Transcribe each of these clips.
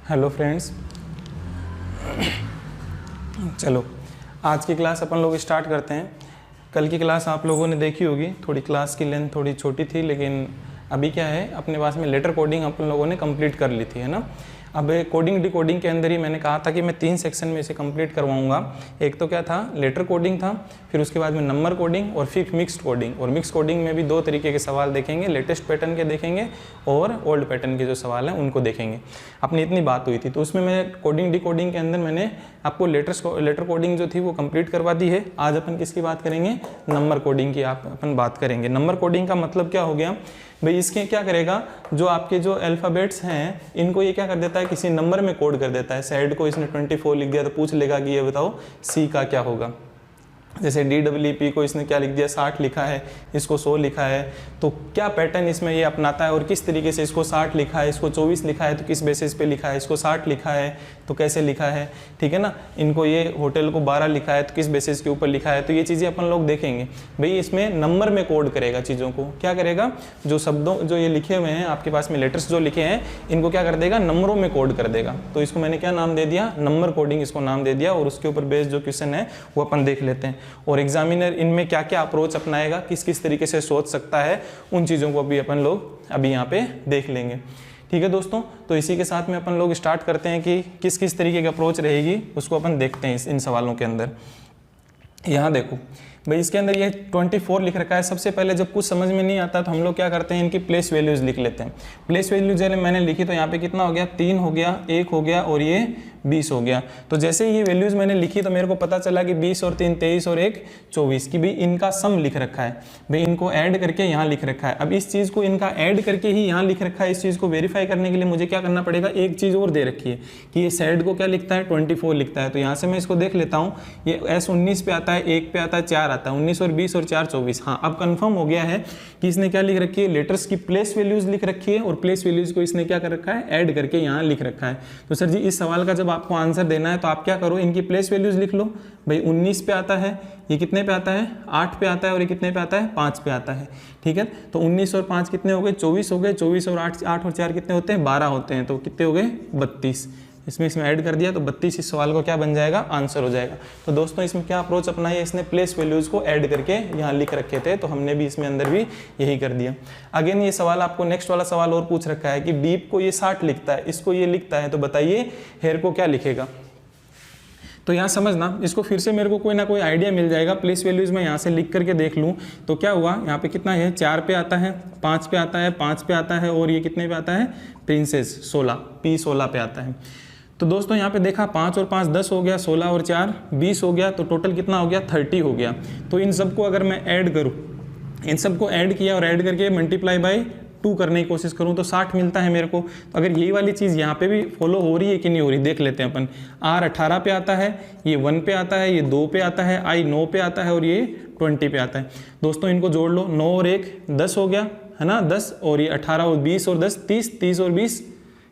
Hello friends, चलो आज की क्लास अपन लोग स्टार्ट करते हैं। कल की क्लास आप लोगों ने देखी होगी, थोड़ी क्लास की लेंथ थोड़ी छोटी थी, लेकिन अभी क्या है अपने पास में लेटर कोडिंग अपन लोगों ने कंप्लीट कर ली थी, है ना। अब कोडिंग डिकोडिंग के अंदर ही मैंने कहा था कि मैं 3 सेक्शन में इसे कंप्लीट करवाऊंगा। एक तो क्या था, लेटर कोडिंग था, फिर उसके बाद में नंबर कोडिंग और फिर मिक्स्ड कोडिंग। और मिक्स कोडिंग में भी 2 तरीके के सवाल देखेंगे, लेटेस्ट पैटर्न के देखेंगे और ओल्ड पैटर्न के जो सवाल हैं उनको देखेंगे। अपनी इतनी बात हुई थी, तो उसमें मैं कोडिंग डिकोडिंग के अंदर मैंने आपको लेटर कोडिंग जो थी वो कंप्लीट करवा दी है। आज अपन किसकी बात करेंगे, नंबर कोडिंग की अपन बात करेंगे। नंबर कोडिंग का मतलब क्या हो गया भाई, इसके क्या करेगा, जो आपके जो अल्फ़ाबेट्स हैं इनको ये क्या कर देता है, किसी नंबर में कोड कर देता है। सेड को इसने 24 लिख दिया तो पूछ लेगा कि ये बताओ सी का क्या होगा। जैसे DEEP को इसने क्या लिख दिया, 60 लिखा है, इसको 100 लिखा है, तो क्या पैटर्न इसमें ये अपनाता है और किस तरीके से इसको 60 लिखा है, इसको 24 लिखा है तो किस बेसिस पे लिखा है, इसको 60 लिखा है तो कैसे लिखा है, ठीक है ना। इनको ये होटल को 12 लिखा है तो किस बेसिस के ऊपर लिखा है, तो ये चीज़ें अपन लोग देखेंगे। भाई इसमें नंबर में कोड करेगा चीज़ों को, क्या करेगा, जो शब्दों जो ये लिखे हुए हैं आपके पास में लेटर्स जो लिखे हैं इनको क्या कर देगा, नंबरों में कोड कर देगा। तो इसको मैंने क्या नाम दे दिया, नंबर कोडिंग इसको नाम दे दिया। और उसके ऊपर बेस्ड जो क्वेश्चन है वो अपन देख लेते हैं। और एग्जामिनर इनमें क्या क्या अप्रोच अपनाएगा, किस किस तरीके से सोच सकता है, उन चीज़ों को अभी अपन लोग अभी यहाँ पे देख लेंगे। ठीक है दोस्तों, तो इसी के साथ में अपन लोग स्टार्ट करते हैं कि किस किस तरीके की अप्रोच रहेगी उसको अपन देखते हैं इन सवालों के अंदर। यहाँ देखो भाई, इसके अंदर ये 24 लिख रखा है। सबसे पहले जब कुछ समझ में नहीं आता तो हम लोग क्या करते हैं, इनकी प्लेस वैल्यूज़ लिख लेते हैं। प्लेस वैल्यूज मैंने लिखी तो यहाँ पे कितना हो गया, 3 हो गया, 1 हो गया और ये 20 हो गया। तो जैसे ही ये वैल्यूज़ मैंने लिखी तो मेरे को पता चला कि 20 और 3 23 और 1 24 की भाई इनका सम लिख रखा है। भाई इनको ऐड करके यहाँ लिख रखा है। अब इस चीज़ को इनका ऐड करके ही यहाँ लिख रखा है। इस चीज़ को वेरीफाई करने के लिए मुझे क्या करना पड़ेगा, एक चीज़ और दे रखी है कि ये सेड को क्या लिखता है, 24 लिखता है। तो यहाँ से मैं इसको देख लेता हूँ, ये S 19 पे आता है, 1 पे आता है, 4 आता है, 19 और 20 और 4 24। हाँ, अब कंफर्म हो गया है कि इसने क्या लिख रखी है, लेटर्स की प्लेस वैल्यूज लिख रखी है और प्लेस वैल्यूज को इसने क्या कर रखा है, ऐड करके यहाँ लिख रखा है। तो सर जी इस सवाल का जब आपको आंसर देना है तो आप क्या करो, इनकी प्लेस वैल्यूज लिख लो। भाई 19 पे आता है, ये कितने पे आता है, 8 पे आता है, और ये कितने पे आता है, 5 पे आता है। ठीक है, तो 19 और 5 कितने हो गए, 24 हो गए। 24 और 8 और 4 कितने होते हैं, 12 होते हैं। तो कितने हो गए, 32। इसमें ऐड कर दिया तो 32 इस सवाल को क्या बन जाएगा, आंसर हो जाएगा। तो दोस्तों इसमें क्या अप्रोच अपनाई है, इसने प्लेस वैल्यूज को ऐड करके यहाँ लिख रखे थे, तो हमने भी इसमें अंदर भी यही कर दिया। अगेन ये सवाल आपको नेक्स्ट वाला सवाल और पूछ रखा है कि डीप को ये 60 लिखता है, इसको ये लिखता है, तो बताइए हेयर को क्या लिखेगा। तो यहाँ समझना, इसको फिर से मेरे को कोई ना कोई आइडिया मिल जाएगा। प्लेस वैल्यूज़ में यहाँ से लिख करके देख लूँ तो क्या हुआ, यहाँ पे कितना है, 4 पे आता है, 5 पे आता है, 5 पे आता है, और ये कितने पे आता है, प्रिंसेस 16, P16 पे आता है। तो दोस्तों यहाँ पे देखा 5 और 5 10 हो गया, 16 और 4 20 हो गया, तो टोटल कितना हो गया, 30 हो गया। तो इन सबको अगर मैं ऐड करूँ, इन सबको ऐड किया और ऐड करके मल्टीप्लाई बाय 2 करने की कोशिश करूँ तो 60 मिलता है मेरे को। तो अगर यही वाली चीज़ यहाँ पे भी फॉलो हो रही है कि नहीं हो रही, देख लेते हैं अपन। R 18 पे आता है, ये 1 पे आता है, ये 2 पे आता है, I 9 पे आता है और ये 20 पे आता है। दोस्तों इनको जोड़ लो, 9 और 1 10 हो गया, है ना, 10, और ये 18 और 20 और 10 30, 30 और 20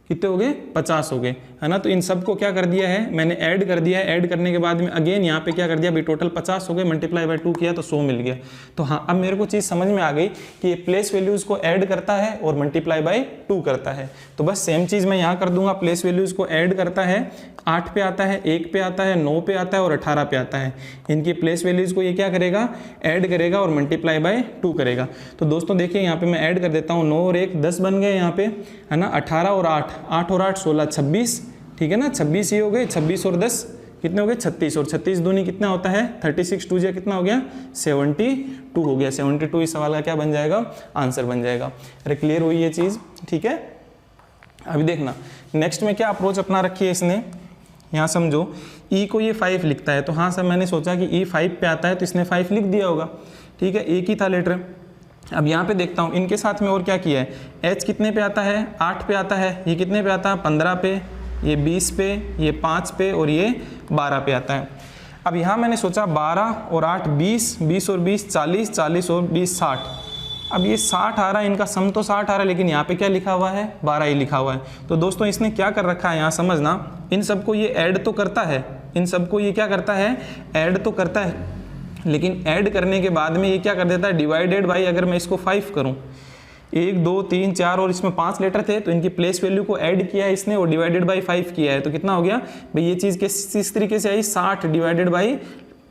कितने हो गए, 50 हो गए, है ना। तो इन सबको क्या कर दिया है, मैंने ऐड कर दिया है। ऐड करने के बाद में अगेन यहाँ पे क्या कर दिया, भाई टोटल 50 हो गए, मल्टीप्लाई बाय 2 किया तो 100 मिल गया। तो हाँ, अब मेरे को चीज़ समझ में आ गई कि ये प्लेस वैल्यूज़ को ऐड करता है और मल्टीप्लाई बाय 2 करता है। तो बस सेम चीज़ मैं यहाँ कर दूंगा, प्लेस वैल्यूज़ को ऐड करता है, 8 पे आता है, 1 पे आता है, 9 पे आता है और 18 पे आता है। इनकी प्लेस वैल्यूज़ को ये क्या करेगा, ऐड करेगा और मल्टीप्लाई बाय 2 करेगा। तो दोस्तों देखिए यहाँ पे मैं ऐड कर देता हूँ, 9 और 1 10 बन गए यहाँ पे, है ना। 18 और 8, 8 और 8 16 26, ठीक है ना, 26 ही हो गए। 26 और 10 कितने हो गए, 36, और 36 दूनी कितना होता है, 36 2 जा कितना हो गया, 72 हो गया। 72 इस सवाल का क्या बन जाएगा, आंसर बन जाएगा। अरे क्लियर हुई ये चीज़, ठीक है। अभी देखना नेक्स्ट में क्या अप्रोच अपना रखी है इसने, यहाँ समझो। ई को ये 5 लिखता है, तो हाँ सर मैंने सोचा कि ई 5 पे आता है तो इसने 5 लिख दिया होगा, ठीक है, एक ही था लेटर। अब यहाँ पे देखता हूँ इनके साथ में और क्या किया है, एच कितने पे आता है, 8 पे आता है, ये कितने पे आता है, 15 पे, ये 20 पे, ये 5 पे और ये 12 पे आता है। अब यहाँ मैंने सोचा 12 और 8 20, 20 और 20 40, 40 और 20 60। अब ये 60 आ रहा है, इनका सम तो 60 आ रहा है, लेकिन यहाँ पे क्या लिखा हुआ है, 12 ही लिखा हुआ है। तो दोस्तों इसने क्या कर रखा है, यहाँ समझना, इन सबको ये ऐड तो करता है, इन सबको ये क्या करता है, ऐड तो करता है, लेकिन ऐड करने के बाद में ये क्या कर देता है, डिवाइडेड बाई, अगर मैं इसको 5 करूँ, 1 2 3 4 और इसमें 5 लेटर थे, तो इनकी प्लेस वैल्यू को ऐड किया है इसने और डिवाइडेड बाई 5 किया है, तो कितना हो गया भाई, ये चीज़ किस तरीके से आई, 60 डिवाइडेड बाई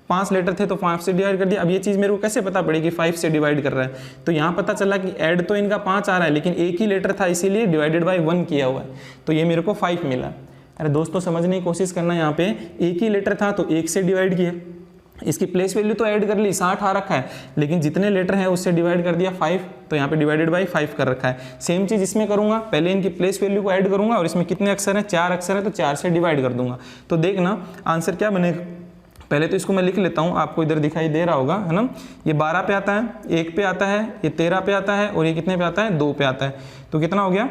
5 लेटर थे तो 5 से डिवाइड कर दिया। अब ये चीज़ मेरे को कैसे पता पड़ेगी 5 से डिवाइड कर रहा है, तो यहाँ पता चला कि ऐड तो इनका 5 आ रहा है लेकिन एक ही लेटर था इसीलिए डिवाइडेड बाई 1 किया हुआ है, तो ये मेरे को 5 मिला। अरे दोस्तों समझने की कोशिश करना, यहाँ पे एक ही लेटर था तो 1 से डिवाइड किया, इसकी प्लेस वैल्यू तो ऐड कर ली 60 आ रखा है, लेकिन जितने लेटर हैं उससे डिवाइड कर दिया 5, तो यहाँ पे डिवाइडेड बाई 5 कर रखा है। सेम चीज़ इसमें करूँगा, पहले इनकी प्लेस वैल्यू को ऐड करूँगा और इसमें कितने अक्षर हैं, 4 अक्षर है तो 4 से डिवाइड कर दूंगा, तो देखना आंसर क्या बनेगा। पहले तो इसको मैं लिख लेता हूँ, आपको इधर दिखाई दे रहा होगा है ना, ये 12 पे आता है, 1 पे आता है, ये 13 पे आता है और ये कितने पे आता है, 2 पे आता है, तो कितना हो गया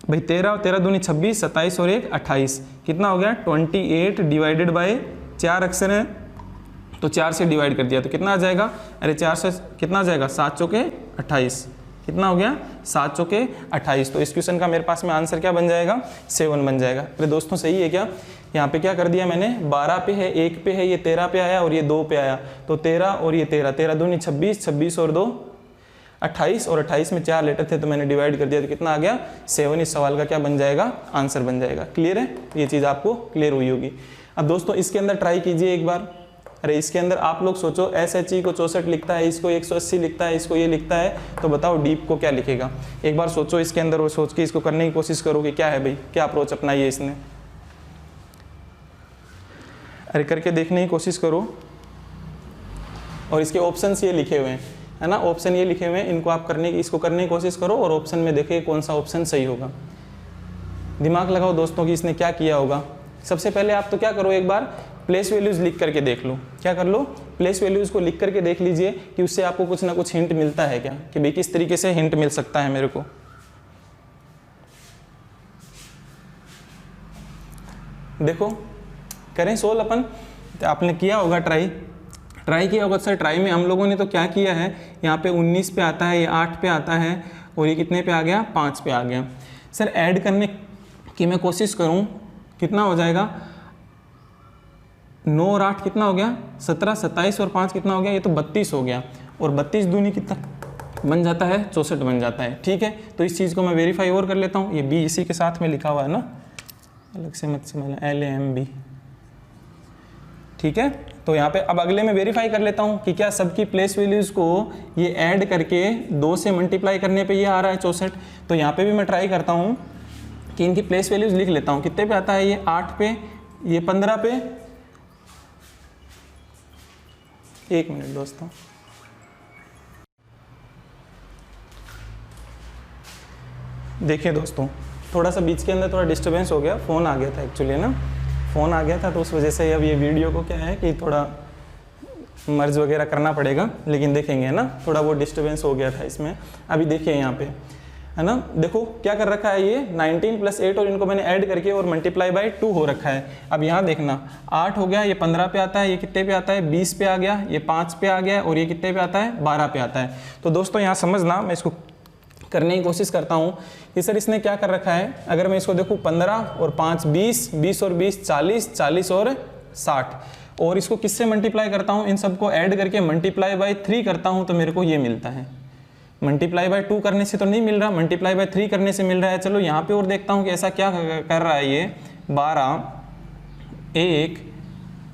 भाई 13 और 13 दूनी 26, 27 और 1 28, कितना हो गया 28 डिवाइडेड बाई 4 अक्षर है तो 4 से डिवाइड कर दिया तो कितना आ जाएगा, अरे 4 से कितना आ जाएगा, 7 चौके 28, कितना हो गया 7 चौके 28, तो इस क्वेश्चन का मेरे पास में आंसर क्या बन जाएगा, 7 बन जाएगा। अरे दोस्तों सही है क्या, यहाँ पे क्या कर दिया मैंने, 12 पे है, 1 पे है, ये 13 पे आया और ये 2 पे आया, तो 13 और ये 13, 13 दूनी 26, 26 और 2 28 और 28 में 4 लेटर थे तो मैंने डिवाइड कर दिया तो कितना आ गया 7। इस सवाल का क्या बन जाएगा, आंसर बन जाएगा। क्लियर है, ये चीज़ आपको क्लियर हुई होगी। अब दोस्तों इसके अंदर ट्राई कीजिए एक बार। अरे इसके अंदर आप लोग सोचो, SHE को 64 लिखता है, इसको 180 लिखता है, इसको ये लिखता है, तो बताओ डीप को क्या लिखेगा। एक बार सोचो इसके अंदर और सोच के इसको करने की कोशिश करो कि क्या है भाई, क्या अप्रोच अपनाई है इसने। अरे करके देखने की कोशिश करो। और इसके ऑप्शंस ये लिखे हुए हैं है ना, ऑप्शन ये लिखे हुए हैं, इनको आप इसको करने की कोशिश करो और ऑप्शन में देखिए कौन सा ऑप्शन सही होगा। दिमाग लगाओ दोस्तों कि इसने क्या किया होगा। सबसे पहले आप तो क्या करो, एक बार प्लेस वैल्यूज़ लिख करके देख लो। क्या कर लो, प्लेस वैल्यूज़ को लिख करके देख लीजिए कि उससे आपको कुछ ना कुछ हिंट मिलता है क्या, कि भाई किस तरीके से हिंट मिल सकता है मेरे को। देखो करें सोल्व अपन, तो आपने किया होगा ट्राई किया होगा सर। ट्राई में हम लोगों ने तो क्या किया है, यहाँ पे 19 पे आता है, ये 8 पे आता है और ये कितने पे आ गया, 5 पे आ गया। सर ऐड करने की मैं कोशिश करूँ, कितना हो जाएगा, 9 और 8 कितना हो गया 17, 27 और 5 कितना हो गया, ये तो 32 हो गया, और 32 दूनी कितना बन जाता है, 64 बन जाता है। ठीक है, तो इस चीज़ को मैं वेरीफाई और कर लेता हूँ। ये बी इसी के साथ में लिखा हुआ है ना, अलग से मत समझना, LAMB। ठीक है, तो यहाँ पे अब अगले में वेरीफाई कर लेता हूँ कि क्या सबकी प्लेस वैल्यूज़ को ये ऐड करके 2 से मल्टीप्लाई करने पे ये आ रहा है 64। तो यहाँ पे भी मैं ट्राई करता हूँ कि इनकी प्लेस वैल्यूज़ लिख लेता हूँ। कितने पे आता है, ये 8 पे, ये 15 पे। एक मिनट दोस्तों, देखिए दोस्तों थोड़ा सा बीच के अंदर थोड़ा डिस्टर्बेंस हो गया, फ़ोन आ गया था एक्चुअली ना, फ़ोन आ गया था तो उस वजह से अब ये वीडियो को क्या है कि थोड़ा मर्ज वगैरह करना पड़ेगा, लेकिन देखेंगे ना, थोड़ा वो डिस्टर्बेंस हो गया था इसमें। अभी देखिए यहाँ पे है ना, देखो क्या कर रखा है, ये 19 + 8 और इनको मैंने ऐड करके और मल्टीप्लाई बाय 2 हो रखा है। अब यहाँ देखना 8 हो गया, ये 15 पे आता है, ये कितने पे आता है, 20 पे आ गया, ये 5 पे आ गया और ये कितने पे आता है, 12 पे आता है। तो दोस्तों यहाँ समझना, मैं इसको करने की कोशिश करता हूँ कि सर इसने क्या कर रखा है। अगर मैं इसको देखूँ 15 और 5 20, 20 और 20 40, 40 और 60, और इसको किससे मल्टीप्लाई करता हूँ, इन सबको ऐड करके मल्टीप्लाई बाय 3 करता हूँ तो मेरे को ये मिलता है। मल्टीप्लाई बाय 2 करने से तो नहीं मिल रहा, मल्टीप्लाई बाय 3 करने से मिल रहा है। चलो यहाँ पे और देखता हूँ कि ऐसा क्या कर रहा है ये। 12, 1,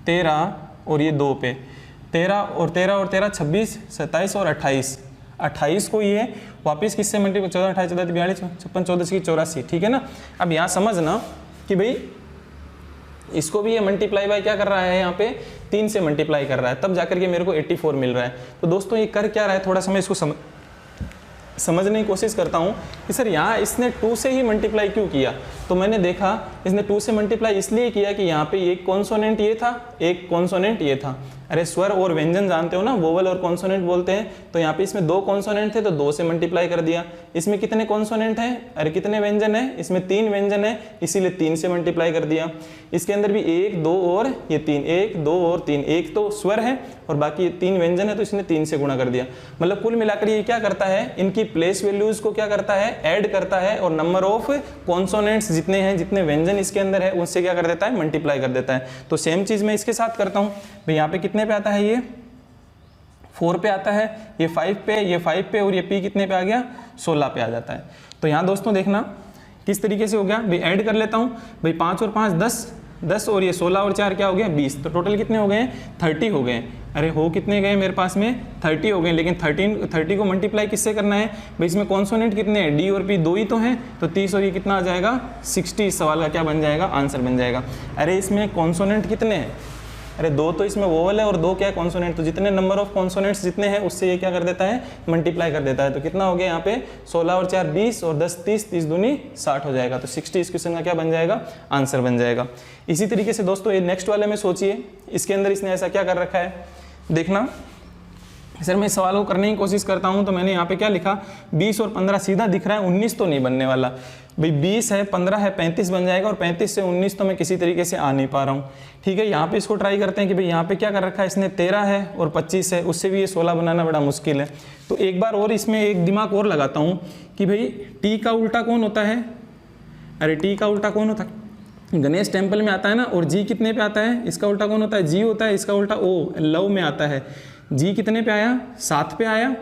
13 और ये 2 पे, 13 और 13 और 13 26, 27 और 28, 28 को ये वापस किससे मल्टीप्लाई, 14, 28, 14, 42, 56, 14 की 84। ठीक है ना। अब यहाँ समझना कि भाई इसको भी ये मल्टीप्लाई बाय क्या कर रहा है, यहाँ पे 3 से मल्टीप्लाई कर रहा है, तब जाकर के मेरे को 84 मिल रहा है। तो दोस्तों ये कर क्या रहा है, थोड़ा सा मैं इसको समझने की कोशिश करता हूँ कि सर यहाँ इसने 2 से ही मल्टीप्लाई क्यों किया। तो मैंने देखा इसने 2 से मल्टीप्लाई इसलिए किया कि यहाँ पे एक कॉन्सोनेंट ये था, एक कॉन्सोनेंट ये था। अरे स्वर और व्यंजन जानते हो ना, वोवल और कॉन्सोनेंट बोलते हैं। तो यहाँ पे इसमें 2 कॉन्सोनेंट थे तो 2 से मल्टीप्लाई कर दिया। इसमें कितने कॉन्सोनेंट हैं, अरे कितने व्यंजन है, इसमें 3 व्यंजन है, इसीलिए 3 से मल्टीप्लाई कर दिया। इसके अंदर भी 1, 2 और ये 3, 1, 2 और 3, एक तो स्वर है और बाकी 3 व्यंजन है, तो इसने 3 से गुणा कर दिया। मतलब कुल मिलाकर ये क्या करता है, इनकी प्लेस वैल्यूज को क्या करता है, ऐड करता है, और नंबर ऑफ कॉन्सोनेंट्स जितने हैं, जितने व्यंजन इसके अंदर है, उनसे क्या कर देता है, मल्टीप्लाई कर देता है। तो सेम चीज मैं इसके साथ करता हूँ। भाई यहाँ पे कितने पे आता है, ये 4 पे आता है, ये 5 पे, ये 5 पे, और ये p कितने पे आ गया, 16 पे आ जाता है। तो यहाँ दोस्तों देखना किस तरीके से हो गया भाई, ऐड कर लेता हूँ भाई, 5 और 5 10 और ये 16 और 4 क्या हो गया 20, तो टोटल कितने हो गए 30 हो गए। अरे हो कितने गए मेरे पास में 30 हो गए, लेकिन 30 को मल्टीप्लाई किससे करना है भाई, इसमें कॉन्सोनेंट कितने हैं, डी और पी 2 ही तो हैं, तो 30 और ये कितना आ जाएगा 60, इस सवाल का क्या बन जाएगा, आंसर बन जाएगा। अरे इसमें कॉन्सोनेंट कितने हैं, अरे 2 तो इसमें वोवल है और 2 क्या है कॉन्सोनेंट, तो जितने नंबर ऑफ कॉन्सोनेंट्स जितने हैं उससे ये क्या कर देता है, मल्टीप्लाई कर देता है। तो कितना हो गया यहाँ पे 16 और 4 20 और 10 30, 30 दूनी 60 हो जाएगा, तो 60 इस क्वेश्चन का क्या बन जाएगा, आंसर बन जाएगा। इसी तरीके से दोस्तों ये नेक्स्ट वाले में सोचिए, इसके अंदर इसने ऐसा क्या कर रखा है, देखना सर मैं इस सवाल को करने की कोशिश करता हूँ, तो मैंने यहाँ पे क्या लिखा 20 और 15 सीधा दिख रहा है, 19 तो नहीं बनने वाला भाई, 20 है 15 है 35 बन जाएगा, और 35 से 19 तो मैं किसी तरीके से आ नहीं पा रहा हूँ। ठीक है, यहाँ पे इसको ट्राई करते हैं कि भाई यहाँ पे क्या कर रखा है इसने 13 है और 25 है, उससे भी ये 16 बनाना बड़ा मुश्किल है। तो एक बार और इसमें एक दिमाग और लगाता हूँ कि भाई टी का उल्टा कौन होता है, अरे टी का उल्टा कौन होता है, गणेश टेम्पल में आता है ना, और जी कितने पे आता है, इसका उल्टा कौन होता है, जी होता है, इसका उल्टा ओ लव में आता है। जी कितने पे आया 7 पे आया,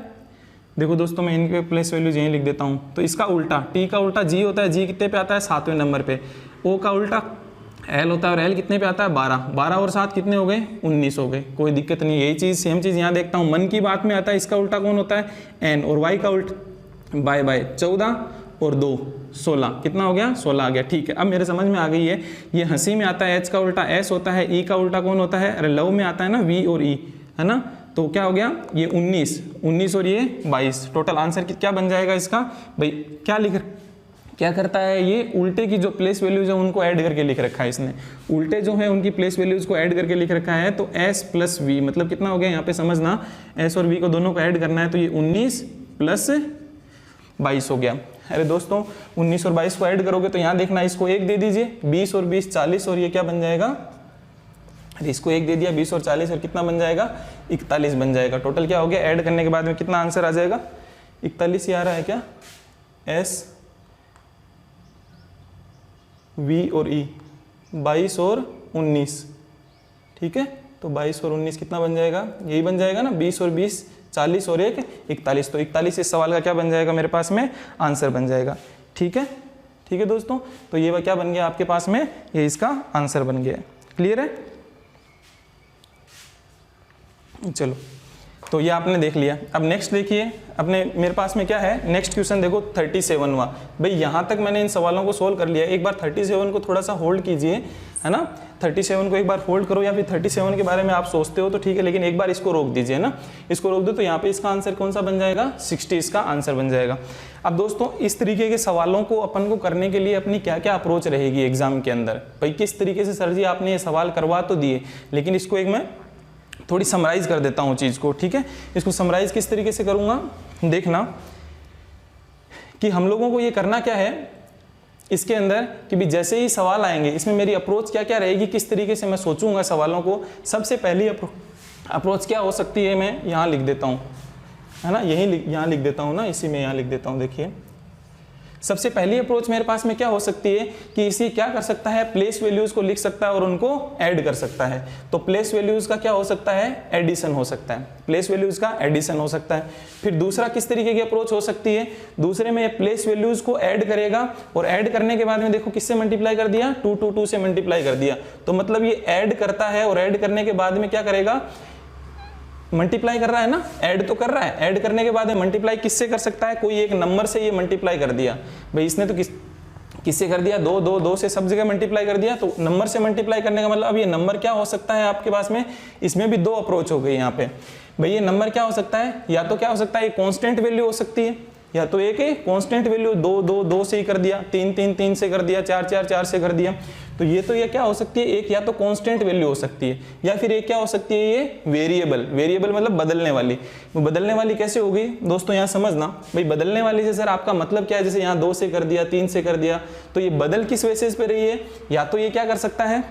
देखो दोस्तों मैं इनके प्लेस वैल्यूज यहीं लिख देता हूँ। तो इसका उल्टा टी का उल्टा जी होता है, जी कितने पे आता है 7वें नंबर पे, ओ का उल्टा एल होता है और एल कितने पे आता है 12, 12 और 7 कितने हो गए 19 हो गए, कोई दिक्कत नहीं। यही चीज़ सेम चीज़ यहाँ देखता हूँ, मन की बात में आता है, इसका उल्टा कौन होता है एन, और वाई का उल्टा बाय 14 और 2 16, कितना हो गया 16 आ गया। ठीक है, अब मेरे समझ में आ गई है, ये हंसी में आता है एच का उल्टा एस होता है, ई का उल्टा कौन होता है, अरे लव में आता है ना वी और ई, है ना, तो क्या हो गया ये 19 और ये 22, टोटल आंसर क्या बन जाएगा इसका भाई, क्या करता है ये उल्टे की जो प्लेस वैल्यूज है उनको ऐड करके लिख रखा है इसने, उल्टे जो है उनकी प्लेस वैल्यूज को ऐड करके लिख रखा है। तो s प्लस वी मतलब कितना हो गया यहाँ पे समझना, s और v को दोनों को ऐड करना है, तो ये 19 प्लस 22 हो गया। अरे दोस्तों 19 और 22 को ऐड करोगे तो यहाँ देखना इसको 1 दे दीजिए, 20 और 20 40, और ये क्या बन जाएगा, अरे इसको 1 दे दिया 20 और 40 और कितना बन जाएगा 41 बन जाएगा। टोटल क्या हो गया ऐड करने के बाद में कितना आंसर आ जाएगा 41 ही आ रहा है क्या, s v और e 22 और 19, ठीक है, तो 22 और 19 कितना बन जाएगा, यही बन जाएगा ना 20 और 20 40 और 1 41, तो 41 इस सवाल का क्या बन जाएगा मेरे पास में आंसर बन जाएगा। ठीक है दोस्तों, तो ये क्या बन गया आपके पास में, ये इसका आंसर बन गया। क्लियर है, चलो तो ये आपने देख लिया। अब नेक्स्ट देखिए अपने मेरे पास में क्या है, नेक्स्ट क्वेश्चन देखो 37वां। भाई यहाँ तक मैंने इन सवालों को सोल्व कर लिया, एक बार 37 को थोड़ा सा होल्ड कीजिए, है ना, 37 को एक बार होल्ड करो, या फिर 37 के बारे में आप सोचते हो तो ठीक है, लेकिन एक बार इसको रोक दीजिए ना, इसको रोक दो, तो यहाँ पे इसका आंसर कौन सा बन जाएगा 60 इसका आंसर बन जाएगा। अब दोस्तों इस तरीके के सवालों को अपन को करने के लिए अपनी क्या क्या अप्रोच रहेगी एग्जाम के अंदर, भाई किस तरीके से सर जी आपने ये सवाल करवा तो दिए, लेकिन इसको एक मैं थोड़ी समराइज कर देता हूँ चीज़ को। ठीक है, इसको समराइज किस तरीके से करूँगा, देखना कि हम लोगों को ये करना क्या है इसके अंदर, कि भी जैसे ही सवाल आएंगे इसमें मेरी अप्रोच क्या क्या रहेगी, किस तरीके से मैं सोचूंगा सवालों को। सबसे पहली अप्रोच क्या हो सकती है, मैं यहाँ लिख देता हूँ, है ना, यहाँ लिख देता हूँ ना, इसी में यहाँ लिख देता हूँ। देखिए सबसे पहली अप्रोच मेरे पास में क्या हो सकती है कि इसी क्या कर सकता है, प्लेस वैल्यूज को लिख सकता है और उनको ऐड कर सकता है। तो प्लेस वैल्यूज का क्या हो सकता है, एडिशन हो सकता है, प्लेस वैल्यूज का एडिशन हो सकता है। फिर दूसरा किस तरीके की अप्रोच हो सकती है, दूसरे में प्लेस वैल्यूज को ऐड करेगा और ऐड करने के बाद में देखो किससे मल्टीप्लाई कर दिया, 2 से मल्टीप्लाई कर दिया, तो मतलब ये ऐड करता है और ऐड करने के बाद में क्या करेगा, मल्टीप्लाई कर रहा है ना, ऐड तो कर रहा है, ऐड करने के बाद मल्टीप्लाई किससे कर सकता है, कोई एक नंबर से ये मल्टीप्लाई कर दिया। भाई इसने तो किससे कर दिया, 2 से सब जगह मल्टीप्लाई कर दिया, तो नंबर से मल्टीप्लाई करने का मतलब अब ये नंबर क्या हो सकता है आपके पास में, इसमें भी 2 अप्रोच हो गई यहाँ पे। भाई ये नंबर क्या हो सकता है, या तो क्या हो सकता है कॉन्स्टेंट वैल्यू हो सकती है, या तो एक कॉन्स्टेंट वैल्यू 2 से ही कर दिया, 3 से कर दिया, 4 से कर दिया, तो ये क्या हो सकती है, एक या तो कांस्टेंट वैल्यू हो सकती है, या फिर एक क्या हो सकती है ये वेरिएबल मतलब बदलने वाली। बदलने वाली कैसे होगी दोस्तों, यहाँ समझना, भाई बदलने वाली से सर आपका मतलब क्या है, जैसे यहाँ 2 से कर दिया, 3 से कर दिया, तो ये बदल किस बेसिस पे रही है, या तो ये क्या कर सकता है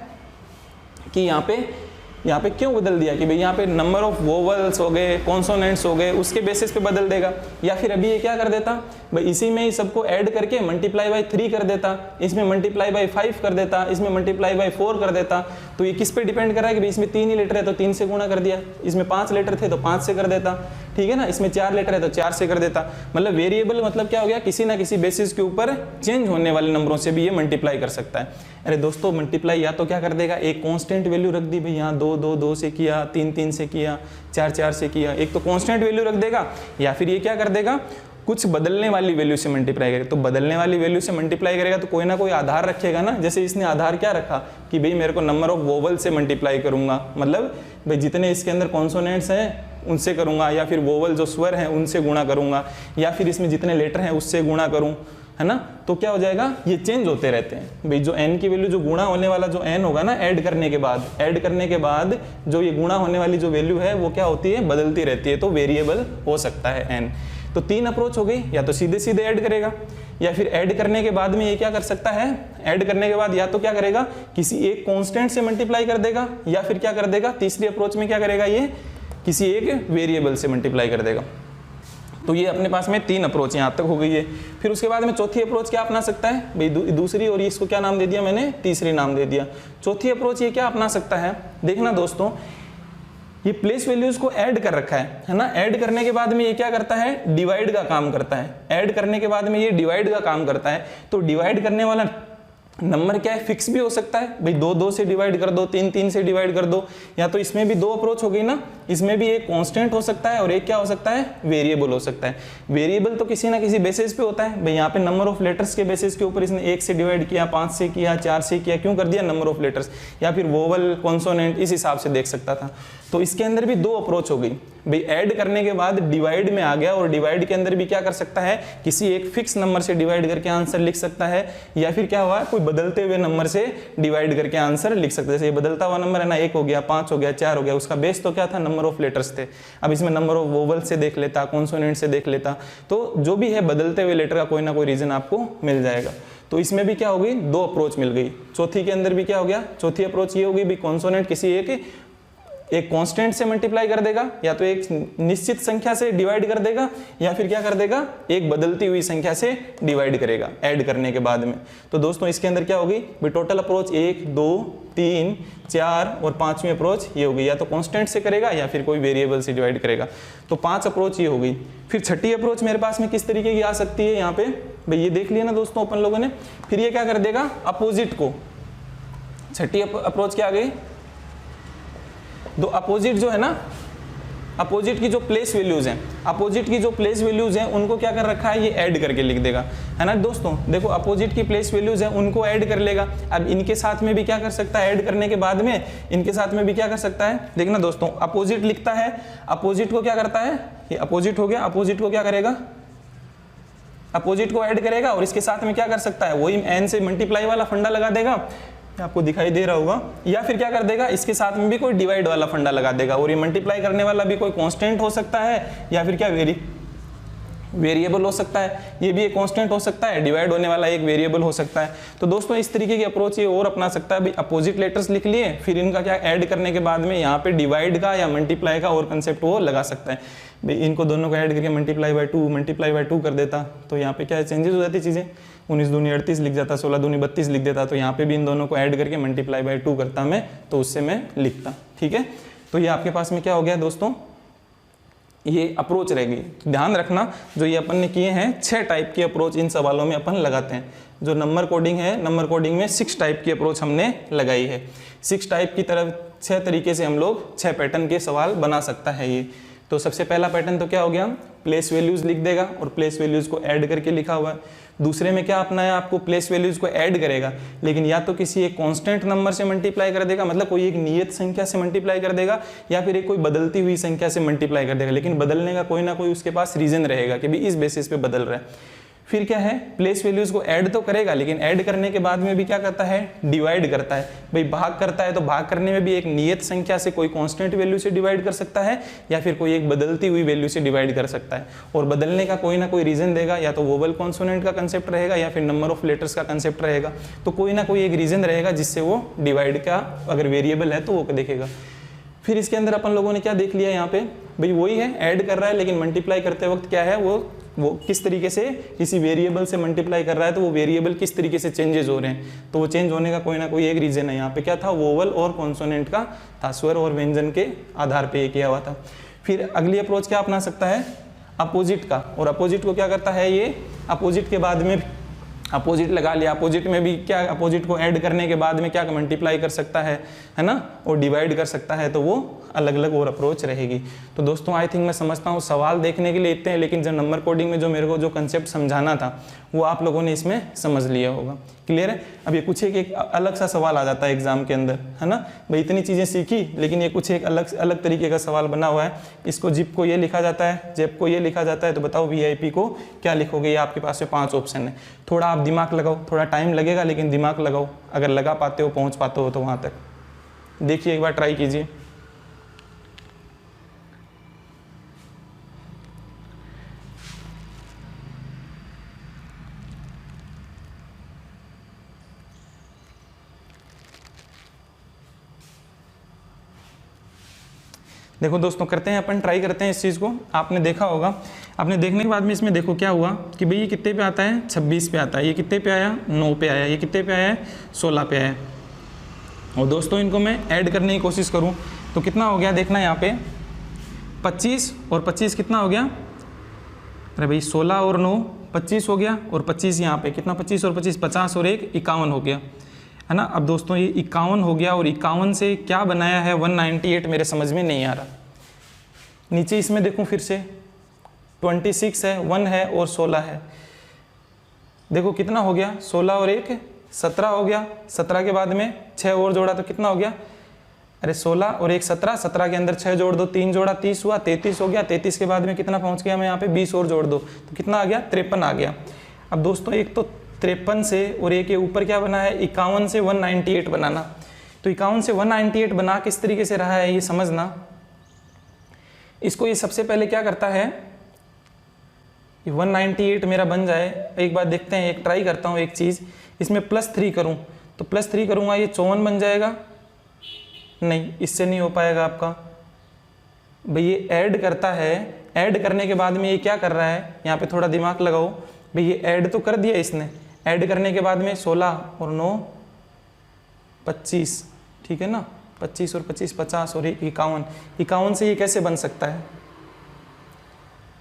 कि यहाँ पे क्यों बदल दिया कि भाई यहाँ पे नंबर ऑफ वोवल्स हो गए, कॉन्सोनेंट्स हो गए, उसके बेसिस पे बदल देगा, या फिर अभी ये क्या कर देता भाई इसी में ही सबको ऐड करके मल्टीप्लाई बाई 3 कर देता, इसमें मल्टीप्लाई बाई 5 कर देता, इसमें मल्टीप्लाई बाई 4 कर देता, तो ये किस पे डिपेंड कर रहा है कि भाई इसमें 3 ही लेटर है तो 3 से गुणा कर दिया, इसमें 5 लेटर थे तो 5 से कर देता, ठीक है ना, इसमें 4 लेटर है तो 4 से कर देता। मतलब वेरिएबल मतलब क्या हो गया, किसी ना किसी बेसिस के ऊपर चेंज होने वाले नंबरों से भी ये मल्टीप्लाई कर सकता है। अरे दोस्तों मल्टीप्लाई या तो क्या कर देगा, एक कांस्टेंट वैल्यू रख दी भाई, यहाँ 2 2 2 से किया, 3 3 से किया, 4 4 से किया, एक तो कांस्टेंट वैल्यू रख देगा, या फिर ये क्या कर देगा, कुछ बदलने वाली वैल्यू से मल्टीप्लाई करेगा। तो बदलने वाली वैल्यू से मल्टीप्लाई करेगा तो कोई ना कोई आधार रखेगा ना, जैसे इसने आधार क्या रखा कि भाई मेरे को नंबर ऑफ वोवल से मल्टीप्लाई करूंगा, मतलब भाई जितने इसके अंदर कॉन्सोनेंट्स हैं उनसे करूंगा, या फिर वोवल जो स्वर हैं उनसे गुणा करूंगा, या फिर इसमें जितने लेटर हैं उससे गुणा करूं, है ना। तो क्या हो जाएगा, ये चेंज होते रहते हैं भाई। जो n की वैल्यू, जो गुणा होने वाला जो n होगा ना, ऐड करने के बाद जो ये गुणा होने वाली जो वैल्यू है वो क्या होती है, बदलती रहती है। तो वेरिएबल हो सकता है n। तो 3 अप्रोच हो गई, या तो सीधे सीधे ऐड करेगा, या फिर ऐड करने के बाद में ये क्या कर सकता है, ऐड करने के बाद या तो क्या करेगा, किसी एक कांस्टेंट से मल्टीप्लाई कर देगा, या फिर क्या कर देगा, तीसरी अप्रोच में क्या करेगा, ये किसी एक वेरिएबल से मल्टीप्लाई कर देगा। तो ये अपने पास में 3 अप्रोच यहाँ तक हो गई है। फिर उसके बाद में चौथी अप्रोच क्या अपना सकता है भाई, दूसरी, और इसको क्या नाम दे दिया मैंने, तीसरी नाम दे दिया। चौथी अप्रोच ये क्या अपना सकता है, देखना दोस्तों, ये प्लेस वैल्यूज को ऐड कर रखा है ना। ऐड करने के बाद में ये क्या करता है, डिवाइड का काम करता है। ऐड करने के बाद में ये डिवाइड का काम करता है। तो डिवाइड करने वाला नंबर क्या है, फिक्स भी हो सकता है भाई, 2 2 से डिवाइड कर दो, 3 3 से डिवाइड कर दो, या तो इसमें भी 2 अप्रोच हो गई ना, इसमें भी एक कांस्टेंट हो सकता है और एक क्या हो सकता है, वेरिएबल हो सकता है। वेरिएबल तो किसी ना किसी बेसिस पे होता है भाई, यहाँ पे नंबर ऑफ लेटर्स के बेसिस के ऊपर इसने 1 से डिवाइड किया, 5 से किया, 4 से किया, क्यों कर दिया, नंबर ऑफ लेटर्स, या फिर वोवल, कॉन्सोनेंट, इस हिसाब से देख सकता था। तो इसके अंदर भी 2 अप्रोच हो गई भाई, ऐड करने के बाद डिवाइड में आ गया, और डिवाइड के अंदर भी क्या कर सकता है, किसी एक फिक्स नंबर से डिवाइड करके आंसर लिख सकता है, या फिर क्या हुआ, कोई बदलते हुए नंबर से डिवाइड करके आंसर लिख सकता है। जैसे ये बदलता हुआ नंबर है ना, 1 हो गया, 5 हो गया, 4 हो गया, उसका बेस तो क्या था, नंबर ऑफ लेटर्स थे। अब इसमें नंबर ऑफ वोवल से देख लेता, कॉन्सोनेंट से देख लेता, तो जो भी है बदलते हुए लेटर का कोई ना कोई रीजन आपको मिल जाएगा। तो इसमें भी क्या हो गई, 2 अप्रोच मिल गई। चौथी के अंदर भी क्या हो गया, चौथी अप्रोच ये हो गई भाई, कॉन्सोनेंट किसी एक कांस्टेंट से मल्टीप्लाई कर देगा, या तो एक निश्चित संख्या से डिवाइड कर देगा, या फिर क्या कर देगा, एक बदलती हुई संख्या से डिवाइड करेगा ऐड करने के बाद में। तो दोस्तों इसके अंदर क्या होगी भाई, टोटल अप्रोच 1 2 3 4 और 5वीं अप्रोच ये होगी, या तो कांस्टेंट से करेगा या फिर कोई वेरिएबल से डिवाइड करेगा। तो 5 अप्रोच ये हो गई। फिर छठी अप्रोच मेरे पास में किस तरीके की आ सकती है, यहाँ पे भाई ये देख लिया ना दोस्तों अपन लोगों ने। फिर ये क्या कर देगा, अपोजिट को, छठी अप्रोच क्या आ गई, दो अपोजिट जो है ना, अपोजिट की जो प्लेस वैल्यूज हैं, अपोजिट की जो प्लेस वैल्यूज हैं उनको क्या कर रखा है, ये ऐड करके लिख देगा, है ना दोस्तों। देखो अपोजिट की प्लेस वैल्यूज हैं उनको ऐड कर लेगा। अब इनके साथ में भी क्या कर सकता है, ऐड करने के बाद में इनके साथ में भी क्या कर सकता है, देखना दोस्तों, अपोजिट लिखता है, अपोजिट को क्या करता है, ये अपोजिट हो गया, अपोजिट को क्या करेगा, अपोजिट को ऐड करेगा, और इसके साथ में क्या कर सकता है, वही n से मल्टीप्लाई वाला फंडा लगा देगा, आपको दिखाई दे रहा होगा, या फिर क्या कर देगा, इसके साथ में भी कोई डिवाइड वाला फंडा लगा देगा, और ये मल्टीप्लाई करने वाला भी कोई कांस्टेंट हो सकता है, या फिर क्या वेरिएबल हो सकता है, ये भी एक कांस्टेंट हो सकता है, डिवाइड होने वाला एक वेरिएबल हो सकता है। तो दोस्तों इस तरीके की अप्रोच ये और अपना सकता है भाई, अपोजिट लेटर्स लिख लिए, फिर इनका क्या ऐड करने के बाद में यहाँ पे डिवाइड का या मल्टीप्लाई का और कंसेप्ट वो लगा सकता है भाई, इनको दोनों को ऐड करके मल्टीप्लाई बाय 2 कर देता, तो यहाँ पे क्या चेंजेस हो जाती चीज़ें, 19 दूनी 38 लिख जाता, 16 दूनी 32 लिख देता, तो यहाँ पे भी इन दोनों को ऐड करके मल्टीप्लाई बाय 2 करता मैं, तो उससे मैं लिखता, ठीक है। तो ये आपके पास में क्या हो गया दोस्तों, ये अप्रोच रहेगी। ध्यान रखना जो ये अपन ने किए हैं 6 टाइप की अप्रोच इन सवालों में अपन लगाते हैं। जो नंबर कोडिंग है, नंबर कोडिंग में 6 टाइप की अप्रोच हमने लगाई है। 6 टाइप की तरफ 6 तरीके से हम लोग 6 पैटर्न के सवाल बना सकता है ये। तो सबसे पहला पैटर्न तो क्या हो गया, प्लेस वैल्यूज लिख देगा और प्लेस वैल्यूज को ऐड करके लिखा हुआ है। दूसरे में क्या अपना है, आपको प्लेस वैल्यूज को ऐड करेगा, लेकिन या तो किसी एक कांस्टेंट नंबर से मल्टीप्लाई कर देगा, मतलब कोई एक नियत संख्या से मल्टीप्लाई कर देगा, या फिर एक कोई बदलती हुई संख्या से मल्टीप्लाई कर देगा, लेकिन बदलने का कोई ना कोई उसके पास रीजन रहेगा कि भी इस बेसिस पे बदल रहा है। फिर क्या है, प्लेस वैल्यूज को ऐड तो करेगा, लेकिन ऐड करने के बाद में भी क्या करता है, डिवाइड करता है। भाई भाग करता है तो भाग करने में भी एक नियत संख्या से कोई कांस्टेंट वैल्यू से डिवाइड कर सकता है, या फिर कोई एक बदलती हुई वैल्यू से डिवाइड कर सकता है। और बदलने का कोई ना कोई रीजन देगा, या तो वोवल कॉन्सोनेंट का कंसेप्ट रहेगा, या फिर नंबर ऑफ लेटर्स का कंसेप्ट रहेगा। तो कोई ना कोई एक रीजन रहेगा जिससे वो डिवाइड का, अगर वेरिएबल है तो वो देखेगा। फिर इसके अंदर अपन लोगों ने क्या देख लिया यहाँ पे, भाई वही है, ऐड कर रहा है, लेकिन मल्टीप्लाई करते वक्त क्या है, वो वो किस तरीके से किसी वेरिएबल से मल्टीप्लाई कर रहा है तो वो वेरिएबल किस तरीके से चेंजेस हो रहे हैं, तो वो चेंज होने का कोई ना कोई एक रीजन है। यहाँ पे क्या था, वोवल और कॉन्सोनेंट का था, स्वर और व्यंजन के आधार पे ये किया हुआ था। फिर अगली अप्रोच क्या अपना सकता है, अपोजिट का, और अपोजिट को क्या करता है, ये अपोजिट के बाद में अपोजिट लगा लिया, अपोजिट में भी क्या, अपोजिट को ऐड करने के बाद में क्या मल्टीप्लाई कर सकता है ना, और डिवाइड कर सकता है, तो वो अलग अलग और अप्रोच रहेगी। तो दोस्तों आई थिंक मैं समझता हूँ सवाल देखने के लिए इतने हैं, लेकिन जब नंबर कोडिंग में जो मेरे को जो कंसेप्ट समझाना था वो आप लोगों ने इसमें समझ लिया होगा। क्लियर है। अब ये कुछ एक अलग सा सवाल आ जाता है एग्जाम के अंदर, है ना भाई, इतनी चीज़ें सीखी लेकिन ये कुछ एक अलग तरीके का सवाल बना हुआ है। इसको जिप को ये लिखा जाता है, जेप को ये लिखा जाता है, तो बताओ वीआईपी को क्या लिखोगे। ये आपके पास में 5 ऑप्शन है। थोड़ा आप दिमाग लगाओ, थोड़ा टाइम लगेगा लेकिन दिमाग लगाओ, अगर लगा पाते हो, पहुँच पाते हो तो वहाँ तक देखिए, एक बार ट्राई कीजिए। देखो दोस्तों, करते हैं अपन, ट्राई करते हैं इस चीज़ को। आपने देखा होगा, आपने देखने के बाद में इसमें देखो क्या हुआ कि भाई ये कितने पे आता है, 26 पे आता है, ये कितने पे आया, 9 पे आया, ये कितने पे आया है, 16 पे आया। और दोस्तों इनको मैं ऐड करने की कोशिश करूं तो कितना हो गया, देखना यहाँ पे 25 और 25 कितना हो गया, अरे भाई 16 और 9 25 हो गया, और 25 यहाँ पे कितना, 25 और 25 50 और 1 51 हो गया, है ना। अब दोस्तों ये 51 हो गया, और 51 से क्या बनाया है 198, मेरे समझ में नहीं आ रहा। नीचे इसमें देखूं फिर से 26 है, 1 है और 16 है। देखो कितना हो गया, 16 और 1 17 हो गया, 17 के बाद में 6 और जोड़ा तो कितना हो गया, अरे 16 और 1 17, 17 के अंदर 6 जोड़ दो, 3 जोड़ा 30 हुआ, 33 हो गया। 33 के बाद में कितना पहुंच गया मैं यहाँ पे, 20 और जोड़ दो तो कितना आ गया, 53 आ गया। अब दोस्तों एक तो 53 से और एक के ऊपर क्या बना है, 51 से 198 बनाना। तो 51 से 198 बना किस तरीके से रहा है ये समझना। इसको ये सबसे पहले क्या करता है, 198 मेरा बन जाए, एक बार देखते हैं, एक ट्राई करता हूँ एक चीज़, इसमें +3 करूँ तो +3 करूँगा ये 54 बन जाएगा, नहीं इससे नहीं हो पाएगा आपका भाई। ये ऐड करता है, ऐड करने के बाद में ये क्या कर रहा है, यहाँ पे थोड़ा दिमाग लगाओ भाई, ये ऐड तो कर दिया इसने, ऐड करने के बाद में 16 और 9 25, ठीक है ना, 25 और 25 50 और 51, 51 से ये कैसे बन सकता है,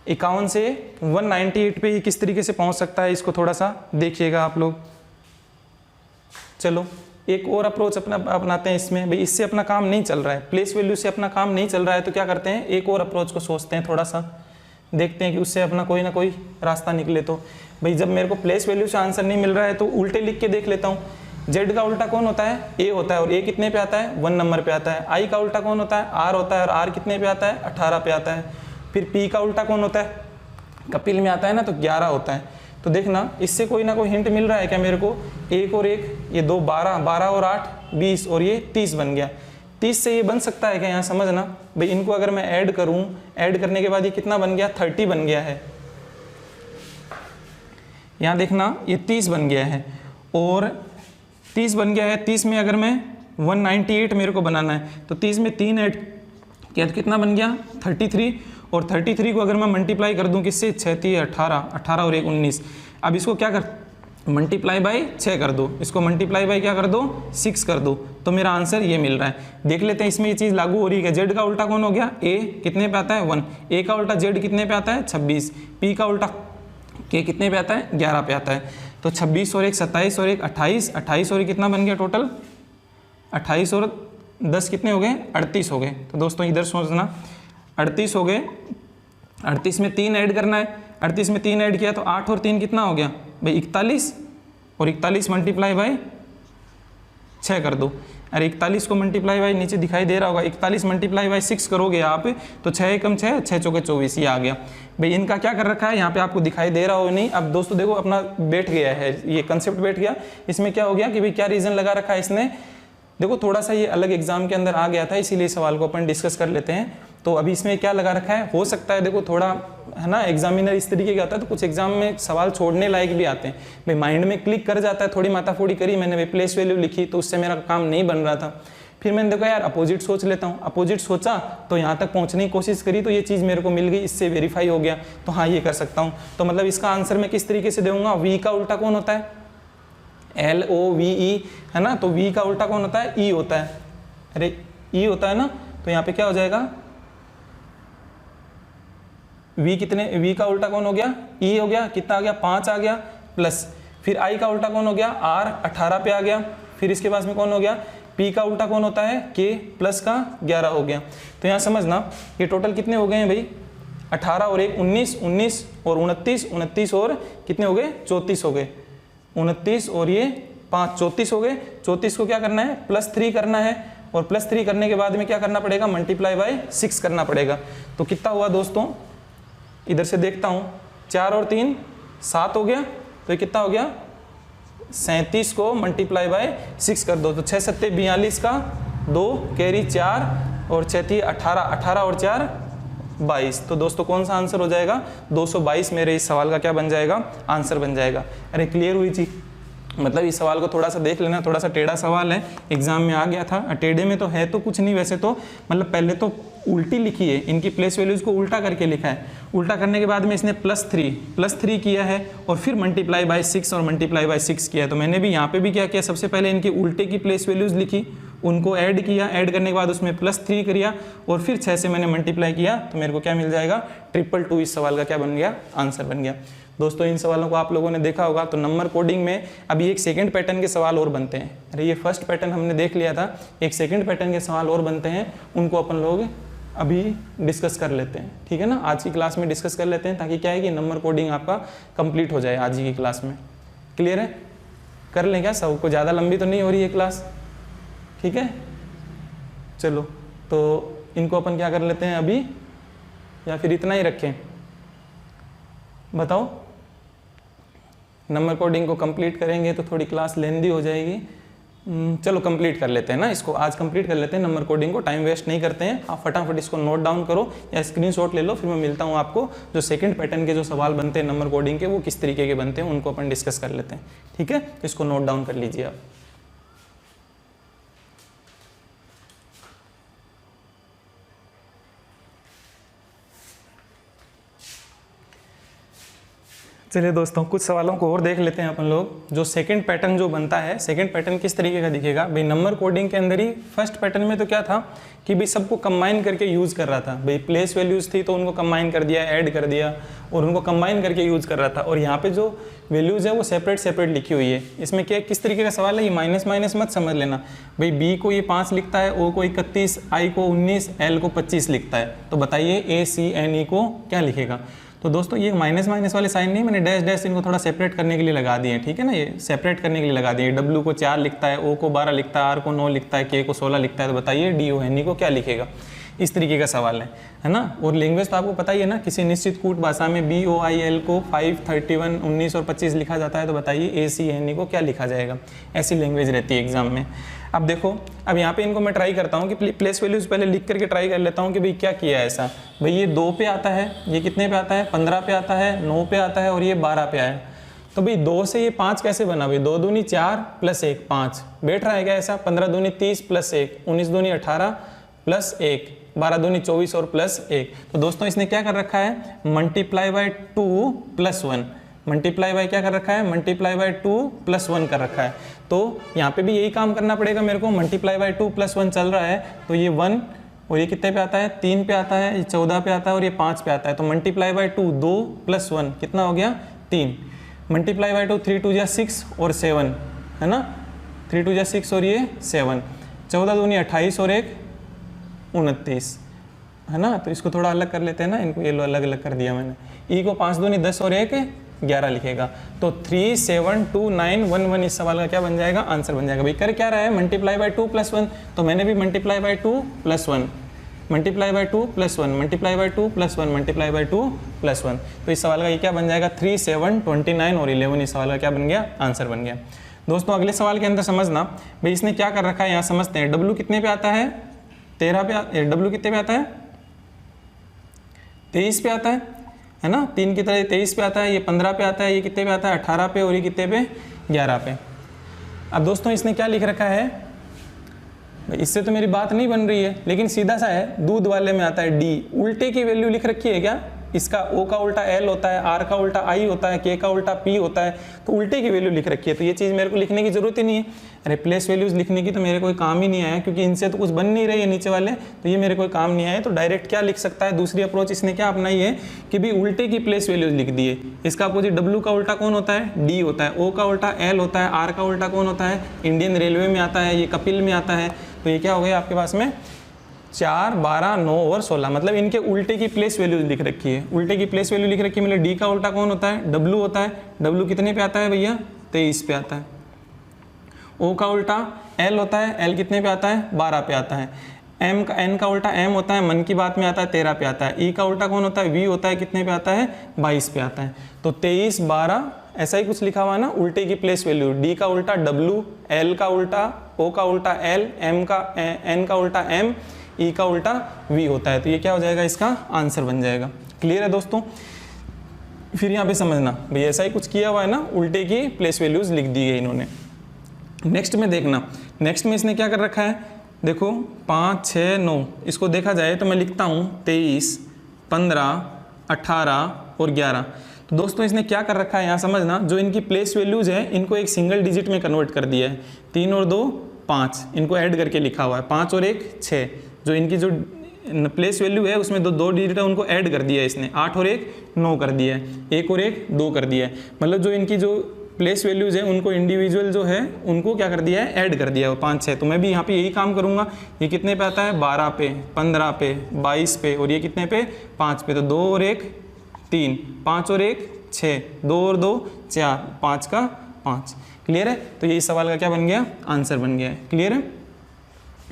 51 से 198 पे ये किस तरीके से पहुंच सकता है, इसको थोड़ा सा देखिएगा आप लोग। चलो एक और अप्रोच अपनाते हैं इसमें, भाई इससे अपना काम नहीं चल रहा है, प्लेस वैल्यू से अपना काम नहीं चल रहा है, तो क्या करते हैं, एक और अप्रोच को सोचते हैं, थोड़ा सा देखते हैं कि उससे अपना कोई ना कोई रास्ता निकले। तो भाई जब मेरे को प्लेस वैल्यू से आंसर नहीं मिल रहा है तो उल्टे लिख के देख लेता हूँ। जेड का उल्टा कौन होता है, ए होता है, और ए कितने पे आता है, 1 नंबर पे आता है। आई का उल्टा कौन होता है, आर होता है, और आर कितने पे आता है, 18 पे आता है। फिर पी का उल्टा कौन होता है, कपिल में आता है ना, तो 11 होता है। तो देखना इससे कोई ना कोई हिंट मिल रहा है क्या मेरे को, 1 और 1 ये 2 12, 12 और 8 20, और ये 30 बन गया। 30 से ये बन सकता है क्या, यहाँ समझना भाई, इनको अगर मैं ऐड करूँ, ऐड करने के बाद ये कितना बन गया, 30 बन गया है। यहाँ देखना ये 30 बन गया है, और 30 बन गया है। 30 में अगर मैं 198 मेरे को बनाना है तो 30 में 3 ऐड किया तो कितना बन गया, 33, और 33 को अगर मैं मल्टीप्लाई कर दूं किससे, 6 3 18, 18 और 1 19। अब इसको क्या कर, मल्टीप्लाई बाय 6 कर दो, इसको मल्टीप्लाई बाय क्या कर दो, 6 कर दो, तो मेरा आंसर ये मिल रहा है। देख लेते हैं इसमें ये चीज़ लागू हो रही है। जेड का उल्टा कौन हो गया, ए कितने पे आता है 1, ए का उल्टा जेड कितने पे आता है 26, पी का उल्टा के कितने पे आता है 11 पे आता है। तो 26 और 1 27 और 1 28, 28 और कितना बन गया टोटल, 28 और 10 कितने हो गए, 38 हो गए। तो दोस्तों इधर सोचना 38 हो गए, 38 में 3 ऐड करना है, 38 में 3 ऐड किया तो 8 और 3 कितना हो गया भाई 41, और 41 मल्टीप्लाई बाय 6 कर दो। अरे 41 को मल्टीप्लाई बाय नीचे दिखाई दे रहा होगा, 41 मल्टीप्लाई बाय 6 करोगे आप तो 6 एकम 6, 6 चौके 24 ये आ गया। भाई इनका क्या कर रखा है यहाँ पे आपको दिखाई दे रहा हो नहीं। अब दोस्तों देखो अपना बैठ गया है, ये कंसेप्ट बैठ गया। इसमें क्या हो गया कि भाई क्या रीज़न लगा रखा है इसने, देखो थोड़ा सा ये अलग एग्जाम के अंदर आ गया था, इसीलिए सवाल को अपन डिस्कस कर लेते हैं। तो अभी इसमें क्या लगा रखा है, हो सकता है देखो थोड़ा है ना, एग्जामिनर इस तरीके का आता है तो कुछ एग्जाम में सवाल छोड़ने लायक भी आते हैं। भाई माइंड में क्लिक कर जाता है, थोड़ी माथाफोड़ी करी मैंने, प्लेस वैल्यू लिखी तो उससे मेरा काम नहीं बन रहा था, फिर मैंने देखा यार अपोजिट सोच लेता हूँ, अपोजिट सोचा तो यहाँ तक पहुँचने की कोशिश करी तो ये चीज़ मेरे को मिल गई, इससे वेरीफाई हो गया, तो हाँ ये कर सकता हूँ। तो मतलब इसका आंसर मैं किस तरीके से दूंगा, वी का उल्टा कौन होता है, LOVE है ना, तो वी का उल्टा कौन होता है, ई होता है, अरे ई होता है ना, तो यहाँ पे क्या हो जाएगा, वी कितने, वी का उल्टा कौन हो गया, ई हो गया, कितना आ गया 5 आ गया, प्लस फिर आई का उल्टा कौन हो गया, R 18 पे आ गया, फिर इसके पास में कौन हो गया, P का उल्टा कौन होता है, K प्लस का 11 हो गया। तो यहाँ समझना ये टोटल कितने हो गए हैं भाई, 18 और 1 19, 19 और 29, 29 और कितने हो गए 34 हो गए, 29 और ये 5 34 हो गए। 34 को क्या करना है, +3 करना है, और +3 करने के बाद में क्या करना पड़ेगा, मल्टीप्लाई बाय 6 करना पड़ेगा। तो कितना हुआ दोस्तों, इधर से देखता हूँ, 4 और 3 7 हो गया, तो ये कितना हो गया 37 को मल्टीप्लाई बाय 6 कर दो, तो 6 7 42 का 2 कैरी 4 और 6 18, 18 और 4 22। तो दोस्तों कौन सा आंसर हो जाएगा, 222 मेरे इस सवाल का क्या बन जाएगा, आंसर बन जाएगा। अरे क्लियर हुई चीज, मतलब इस सवाल को थोड़ा सा देख लेना, थोड़ा सा टेढ़ा सवाल है, एग्जाम में आ गया था। टेढ़े में तो है तो कुछ नहीं वैसे तो, मतलब पहले तो उल्टी लिखी है, इनकी प्लेस वैल्यूज को उल्टा करके लिखा है, उल्टा करने के बाद में इसने +3 किया है, और फिर मल्टीप्लाई बाय 6 और मल्टीप्लाई बाय 6 किया है। तो मैंने भी यहाँ पे भी क्या किया, सबसे पहले इनके उल्टे की प्लेस वैल्यूज लिखी, उनको ऐड किया, ऐड करने के बाद उसमें +3 किया, और फिर 6 से मैंने मल्टीप्लाई किया, तो मेरे को क्या मिल जाएगा 222। इस सवाल का क्या बन गया, आंसर बन गया। दोस्तों इन सवालों को आप लोगों ने देखा होगा। तो नंबर कोडिंग में अभी एक सेकंड पैटर्न के सवाल और बनते हैं। अरे ये फर्स्ट पैटर्न हमने देख लिया था, एक सेकंड पैटर्न के सवाल और बनते हैं, उनको अपन लोग अभी डिस्कस कर लेते हैं, ठीक है ना, आज की क्लास में डिस्कस कर लेते हैं, ताकि क्या है कि नंबर कोडिंग आपका कंप्लीट हो जाए आज ही की क्लास में। क्लियर है, कर लें क्या, सबको ज़्यादा लंबी तो नहीं हो रही है क्लास, ठीक है। चलो तो इनको अपन क्या कर लेते हैं अभी, या फिर इतना ही रखें, बताओ। नंबर कोडिंग को कंप्लीट करेंगे तो थोड़ी क्लास लेंदी हो जाएगी। चलो कंप्लीट कर लेते हैं ना, इसको आज कंप्लीट कर लेते हैं नंबर कोडिंग को, टाइम वेस्ट नहीं करते हैं। आप फटाफट इसको नोट डाउन करो या स्क्रीनशॉट ले लो, फिर मैं मिलता हूँ आपको। जो सेकंड पैटर्न के जो सवाल बनते हैं नंबर कोडिंग के, वो किस तरीके के बनते हैं उनको अपन डिस्कस कर लेते हैं, ठीक है। इसको नोट डाउन कर लीजिए आप। चलिए दोस्तों कुछ सवालों को और देख लेते हैं अपन लोग। जो सेकंड पैटर्न जो बनता है, सेकंड पैटर्न किस तरीके का दिखेगा भाई, नंबर कोडिंग के अंदर ही फर्स्ट पैटर्न में तो क्या था कि भाई सबको कंबाइन करके यूज़ कर रहा था, भाई प्लेस वैल्यूज़ थी तो उनको कंबाइन कर दिया, ऐड कर दिया, और उनको कंबाइन करके यूज़ कर रहा था। और यहाँ पे जो वैल्यूज़ है वो सेपरेट लिखी हुई है। इसमें क्या किस तरीके का सवाल है, ये माइनस माइनस मत समझ लेना भाई, बी को ये 5 लिखता है, ओ को 31, आई को 19, एल को 25 लिखता है, तो बताइए ACNE को क्या लिखेगा। तो दोस्तों ये माइनस माइनस वाले साइन नहीं, मैंने डैश डैश इनको थोड़ा सेपरेट करने के लिए लगा दिए, ठीक है ना, ये सेपरेट करने के लिए लगा दिए। W को 4 लिखता है, O को 12 लिखता है, R को 9 लिखता है, K को 16 लिखता है, तो बताइए DONE को क्या लिखेगा। इस तरीके का सवाल है ना। और लैंग्वेज तो आपको पता ही है ना, किसी निश्चित कूट भाषा में BOIL को 5, 31, 19 और 25 लिखा जाता है, तो बताइए ACNE को क्या लिखा जाएगा। ऐसी लैंग्वेज रहती है एग्जाम में। अब देखो, अब यहाँ पे इनको मैं ट्राई करता हूँ कि प्लेस वैल्यूज पहले लिख करके ट्राई कर लेता हूँ कि भाई क्या किया है ऐसा। भाई ये 2 पे आता है, ये कितने पे आता है, 15 पे आता है, 9 पे आता है, और ये 12 पे आया। तो भाई 2 से ये 5 कैसे बना, भाई 2 दूनी 4 प्लस 1 5 बैठ रहा है क्या ऐसा, 15 दूनी 30 प्लस 1, 19 दूनी 18 प्लस 1, 12 दूनी 24 और प्लस 1। तो दोस्तों इसने क्या कर रखा है, multiply by 2 plus 1, multiply by क्या कर रखा है, मल्टीप्लाई बाय 2 प्लस 1 कर रखा है। तो यहाँ पे भी यही काम करना पड़ेगा मेरे को, मल्टीप्लाई बाय 2 प्लस 1 चल रहा है, तो ये 1 और ये कितने पे आता है, 3 पे आता है, ये 14 पे आता है, और ये 5 पे आता है। तो मल्टीप्लाई बाय 2 2 प्लस 1 कितना हो गया 3, मल्टीप्लाई बाय 2 3 2 जा 6 और 7 है ना, 3 2 जा 6 और ये 7, 14 दूनी 28 और 1 29 है ना। तो इसको थोड़ा अलग कर लेते हैं ना, इनको ये लो अलग अलग कर दिया मैंने। ई को 5 दूनी 10 और 1 11 लिखेगा। तो 3 7 2 9 1 1 इस सवाल का क्या बन जाएगा, आंसर बन जाएगा। भाई कर क्या रहा है, मल्टीप्लाई बाय 2 प्लस 1, तो मैंने भी multiply by 2 plus 1, multiply by 2 plus 1, multiply by 2 plus 1, multiply by 2 plus 1। तो इस सवाल का ये क्या बन जाएगा, 3 7 29 और 11 इस सवाल का क्या बन गया, आंसर बन गया। दोस्तों अगले सवाल के अंदर समझना, भाई इसने क्या कर रखा है यहाँ समझते हैं। W कितने पे आता है, 13 पे, W कितने पे आता है, 23 पे आता है ना, 3 की तरह 23 पे आता है, ये 15 पे आता है, ये कितने पे आता है 18 पे, और ये कितने पे 11 पे। अब दोस्तों इसने क्या लिख रखा है, इससे तो मेरी बात नहीं बन रही है, लेकिन सीधा सा है, दूध वाले में आता है डी, उल्टे की वैल्यू लिख रखी है क्या, इसका O का उल्टा L होता है, R का उल्टा I होता है, K का उल्टा P होता है, तो उल्टे की वैल्यू लिख रखी है, तो ये चीज़ मेरे को लिखने की जरूरत ही नहीं है। रिप्लेस वैल्यूज लिखने की तो मेरे कोई काम ही नहीं आया, क्योंकि इनसे तो कुछ बन नहीं रही है नीचे वाले, तो ये मेरे कोई काम नहीं आया। तो डायरेक्ट क्या लिख सकता है, दूसरी अप्रोच इसने क्या अपनाई है कि भी उल्टे की प्लेस वैल्यूज लिख दी है। इसका अपोजिट W का उल्टा कौन होता है, D होता है, O का उल्टा L होता है, R का उल्टा कौन होता है, इंडियन रेलवे में आता है, ये कपिल में आता है। तो ये क्या हो गया आपके पास में 4, 12, 9 और 16, मतलब इनके उल्टे की प्लेस वैल्यूज लिख रखी है। उल्टे की प्लेस वैल्यू लिख रखी है, मतलब डी का उल्टा कौन होता है, W होता है। W कितने पे आता है भैया, 23 पे आता है। O का उल्टा L होता है, L कितने पे आता है, 12 पे आता है। N का उल्टा M होता है, मन की बात में आता है, 13 पे आता है। E का उल्टा कौन होता है, V होता है, कितने पे आता है, 22 पे आता है। तो 23, 12 ऐसा ही कुछ लिखा हुआ है ना, उल्टे की प्लेस वैल्यू, D का उल्टा W, L का उल्टा O का उल्टा L, N का उल्टा M, E का उल्टा V होता है। तो ये क्या हो जाएगा, इसका आंसर बन जाएगा। क्लियर है दोस्तों। फिर यहाँ पे समझना भाई ऐसा ही कुछ किया हुआ है ना, उल्टे की प्लेस वैल्यूज लिख दी है इन्होंने। नेक्स्ट में देखना, नेक्स्ट में इसने क्या कर रखा है, देखो 5, 6, 9, इसको देखा जाए तो मैं लिखता हूँ 23, 15, 18 और 11। तो दोस्तों इसने क्या कर रखा है यहाँ समझना, जो इनकी प्लेस वैल्यूज है इनको एक सिंगल डिजिट में कन्वर्ट कर दिया है। 3 और 2 5, इनको ऐड करके लिखा हुआ है, 5 और 1 6, जो इनकी जो प्लेस वैल्यू है उसमें दो डिजिट है उनको ऐड कर दिया है इसने। 8 और 1 9 कर दिया है, 1 और 1 2 कर दिया है, मतलब जो इनकी जो प्लेस वैल्यूज है उनको इंडिविजुअल जो है उनको क्या कर दिया है, ऐड कर दिया है 5 6। तो मैं भी यहाँ पे यही काम करूँगा। ये कितने पे आता है, 12 पे, 15 पे, 22 पे, और ये कितने पे, 5 पे। तो 2 और 1 3, 5 और 1 6, 2 और 2 4, 5 का 5। क्लियर है। तो ये इस सवाल का क्या बन गया, आंसर बन गया है। क्लियर है।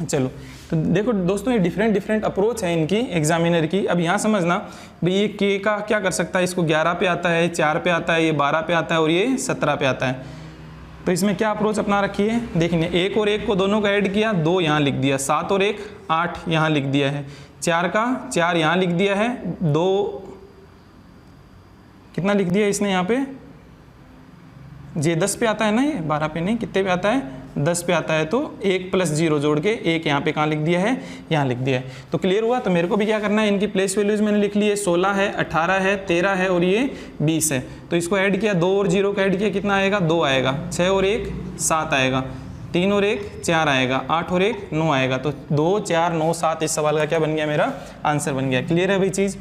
चलो तो देखो दोस्तों ये डिफरेंट अप्रोच है इनकी एग्जामिनर की। अब यहाँ समझना भाई ये के का क्या कर सकता है, इसको 11 पे आता है, 4 पे आता है, ये 12 पे आता है और ये 17 पे आता है। तो इसमें क्या अप्रोच अपना रखी है, देखिए 1 और 1 को दोनों का ऐड किया, 2 यहाँ लिख दिया, 7 और 1 8 यहाँ लिख दिया है, 4 का 4 यहाँ लिख दिया है, 2 कितना लिख दिया इसने यहाँ पे, ये 10 पे आता है ना, ये 12 पे नहीं, कितने पे आता है, 10 पे आता है। तो 1 + 0 जोड़ के 1 यहाँ पे कहाँ लिख दिया है, यहाँ लिख दिया है। तो क्लियर हुआ। तो मेरे को भी क्या करना है, इनकी प्लेस वैल्यूज मैंने लिख ली है, 16 है, 18 है, 13 है और ये 20 है। तो इसको ऐड किया, 2 और 0 का ऐड किया, कितना आएगा, 2 आएगा, 6 और 1 7 आएगा, 3 और 1 4 आएगा, 8 और 1 9 आएगा। तो 2 4 9 7 इस सवाल का क्या बन गया, मेरा आंसर बन गया। क्लियर है भाई चीज़।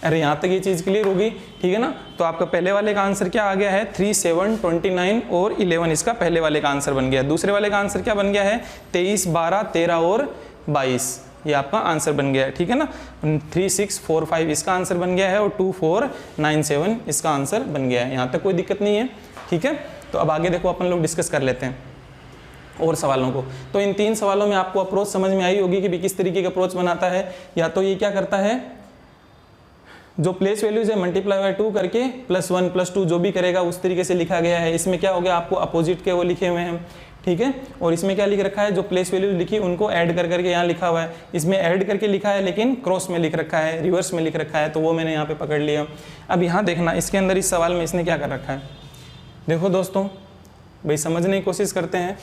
अरे यहाँ तक ये चीज़ क्लियर होगी, ठीक है ना। तो आपका पहले वाले का आंसर क्या आ गया है, 3 7 29 और 11 इसका पहले वाले का आंसर बन गया। दूसरे वाले का आंसर क्या बन गया है, 23 12 13 और 22, ये आपका आंसर बन गया है, ठीक है ना। 3 6 4 5 इसका आंसर बन गया है और 2 4 9 7 इसका आंसर बन गया है। यहाँ तक कोई दिक्कत नहीं है, ठीक है। तो अब आगे देखो अपन लोग डिस्कस कर लेते हैं और सवालों को। तो इन 3 सवालों में आपको अप्रोच समझ में आई होगी कि भी किस तरीके का अप्रोच बनाता है। या तो ये क्या करता है, जो प्लेस वैल्यूज है मल्टीप्लाई बाय 2 करके +1 +2 जो भी करेगा उस तरीके से लिखा गया है। इसमें क्या हो गया, आपको अपोजिट के वो लिखे हुए हैं, ठीक है। और इसमें क्या लिख रखा है, जो प्लेस वैल्यूज लिखी उनको ऐड कर करके यहाँ लिखा हुआ है। इसमें ऐड करके लिखा है लेकिन क्रॉस में लिख रखा है, रिवर्स में लिख रखा है, तो वो मैंने यहाँ पे पकड़ लिया। अब यहाँ देखना इसके अंदर इस सवाल में इसने क्या कर रखा है। देखो दोस्तों भाई समझने की कोशिश करते हैं।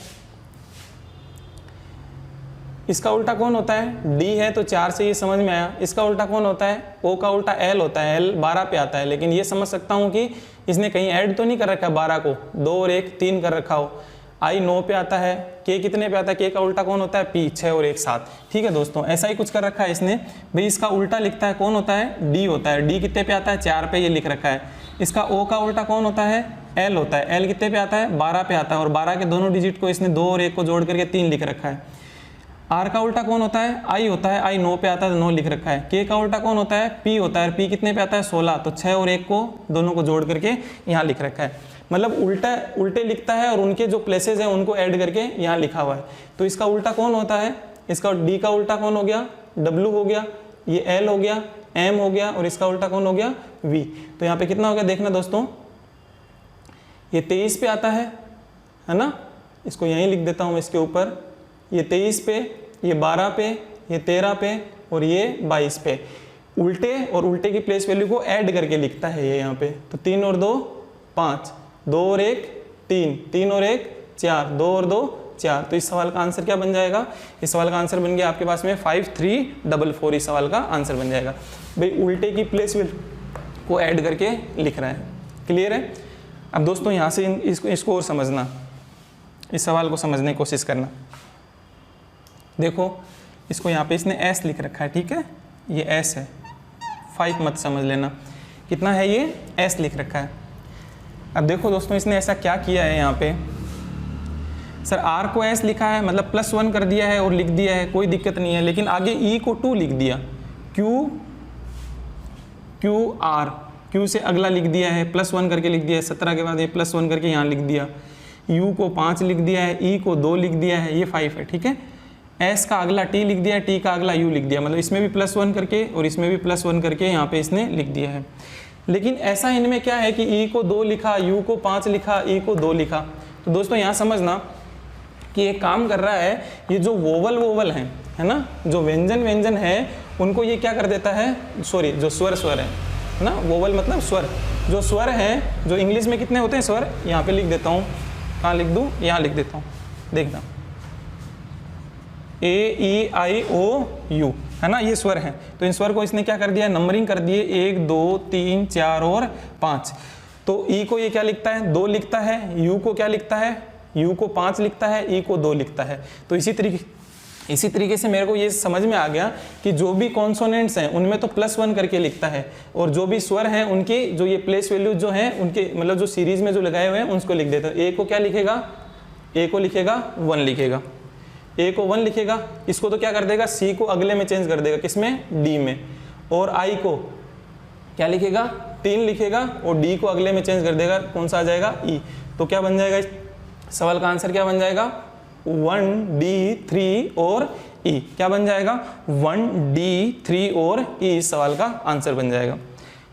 इसका उल्टा कौन होता है, डी है तो 4 से ये समझ में आया। इसका उल्टा कौन होता है, ओ का उल्टा एल होता है, एल 12 पे आता है। लेकिन ये समझ सकता हूँ कि इसने कहीं ऐड तो नहीं कर रखा है 12 को, 2 और 1 3 कर रखा हो। आई 9 पे आता है, के कितने पे आता है, के का उल्टा कौन होता है, पी 6 और 1 7। ठीक है दोस्तों, ऐसा ही कुछ कर रखा है इसने। भाई इसका उल्टा लिखता है कौन होता है, डी होता है। डी कितने पे आता है, 4 पे, ये लिख रखा है। इसका ओ का उल्टा कौन होता है, एल होता है। एल कितने पे आता है, 12 पे आता है। और 12 के दोनों डिजिट को इसने 2 और 1 को जोड़ करके 3 लिख रखा है। आर का उल्टा कौन होता है, आई होता है। आई 9 पे आता है तो 9 लिख रखा है। के का उल्टा कौन होता है, पी होता है। पी कितने पे आता है, 16। तो 6 और 1 को दोनों को जोड़ करके यहाँ लिख रखा है। मतलब उल्टे लिखता है और उनके जो प्लेसेस हैं उनको ऐड करके यहाँ लिखा हुआ है। तो इसका उल्टा कौन होता है, इसका डी का उल्टा कौन हो गया, डब्ल्यू हो गया, ये एल हो गया, एम हो गया, और इसका उल्टा कौन हो गया, वी। तो यहाँ पे कितना हो गया देखना दोस्तों, ये 23 पे आता है ना। इसको यहीं लिख देता हूँ मैं इसके ऊपर। ये 23 पे, ये 12 पे, ये 13 पे और ये 22 पे। उल्टे और उल्टे की प्लेस वैल्यू को ऐड करके लिखता है ये यहाँ पे। तो 3 और 2 5, 2 और 1 3, 3 और 1 4, 2 और 2 4। तो इस सवाल का आंसर क्या बन जाएगा? इस सवाल का आंसर बन गया आपके पास में 5344। इस सवाल का आंसर बन जाएगा। भाई उल्टे की प्लेस को ऐड करके लिख रहा है। क्लियर है? अब दोस्तों यहाँ से इसको और समझना, इस सवाल को समझने की कोशिश करना। देखो इसको यहाँ पे इसने S लिख रखा है, ठीक है, ये S है, 5 मत समझ लेना। कितना है ये? S लिख रखा है। अब देखो दोस्तों इसने ऐसा क्या किया है यहाँ पे, सर R को S लिखा है मतलब +1 कर दिया है और लिख दिया है, कोई दिक्कत नहीं है, लेकिन आगे E को 2 लिख दिया, QR, Q से अगला लिख दिया है, +1 करके लिख दिया है, 17 के बाद ये +1 करके यहाँ लिख दिया, U को 5 लिख दिया है, E को 2 लिख दिया है, ये 5 है, ठीक है। S का अगला T लिख दिया, T का अगला U लिख दिया, मतलब इसमें भी +1 करके और इसमें भी +1 करके यहाँ पे इसने लिख दिया है। लेकिन ऐसा इनमें क्या है कि E को 2 लिखा, U को 5 लिखा, E को 2 लिखा। तो दोस्तों यहाँ समझना कि ये काम कर रहा है, ये जो वोवल है ना, जो व्यंजन है उनको ये क्या कर देता है, सॉरी जो स्वर है ना, वोवल मतलब स्वर, जो स्वर हैं, जो इंग्लिश में कितने होते हैं स्वर, यहाँ पे लिख देता हूँ, कहाँ लिख दूँ, यहाँ लिख देता हूँ, देखना A-E-I-O-U है ना, ये स्वर हैं। तो इन स्वर को इसने क्या कर दिया, नंबरिंग कर दिए, 1 2 3 4 और 5। तो E को ये क्या लिखता है, 2 लिखता है, U को क्या लिखता है, U को 5 लिखता है, E को 2 लिखता है। तो इसी तरीके से मेरे को ये समझ में आ गया कि जो भी कॉन्सोनेंट्स हैं उनमें तो +1 करके लिखता है, और जो भी स्वर हैं उनकी जो ये प्लेस वैल्यू जो हैं उनके मतलब जो सीरीज में जो लगाए हुए हैं उसको लिख देता है। A को क्या लिखेगा, A को लिखेगा 1 लिखेगा, A को 1 लिखेगा, इसको तो क्या कर देगा, C को अगले में चेंज कर देगा, किसमें, D में, और I को क्या लिखेगा, 3 लिखेगा, और D को अगले में चेंज कर देगा, कौन सा आ जाएगा, E। तो क्या बन जाएगा, इस सवाल का आंसर क्या बन जाएगा, 1 D 3 और E। क्या बन जाएगा, 1 D 3 और E इस सवाल का आंसर बन जाएगा।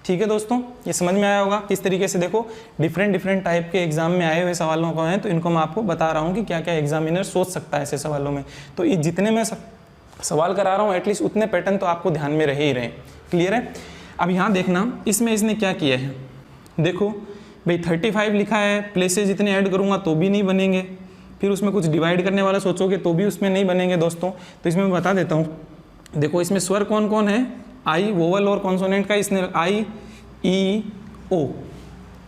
ठीक है दोस्तों, ये समझ में आया होगा किस तरीके से देखो डिफरेंट टाइप के एग्जाम में आए हुए सवालों को हैं, तो इनको मैं आपको बता रहा हूँ कि क्या क्या एग्जामिनर सोच सकता है ऐसे सवालों में। तो ये जितने मैं सवाल करा रहा हूँ एटलीस्ट उतने पैटर्न तो आपको ध्यान में रहे ही रहे। क्लियर है? अब यहाँ देखना इसमें इसने क्या किया है, देखो भाई 35 लिखा है, प्लेसेज इतने ऐड करूँगा तो भी नहीं बनेंगे, फिर उसमें कुछ डिवाइड करने वाला सोचोगे तो भी उसमें नहीं बनेंगे दोस्तों। तो इसमें मैं बता देता हूँ, देखो इसमें स्वर कौन कौन है, आई वोवल और कॉन्सोनेंट का, इसने आई ई ओ,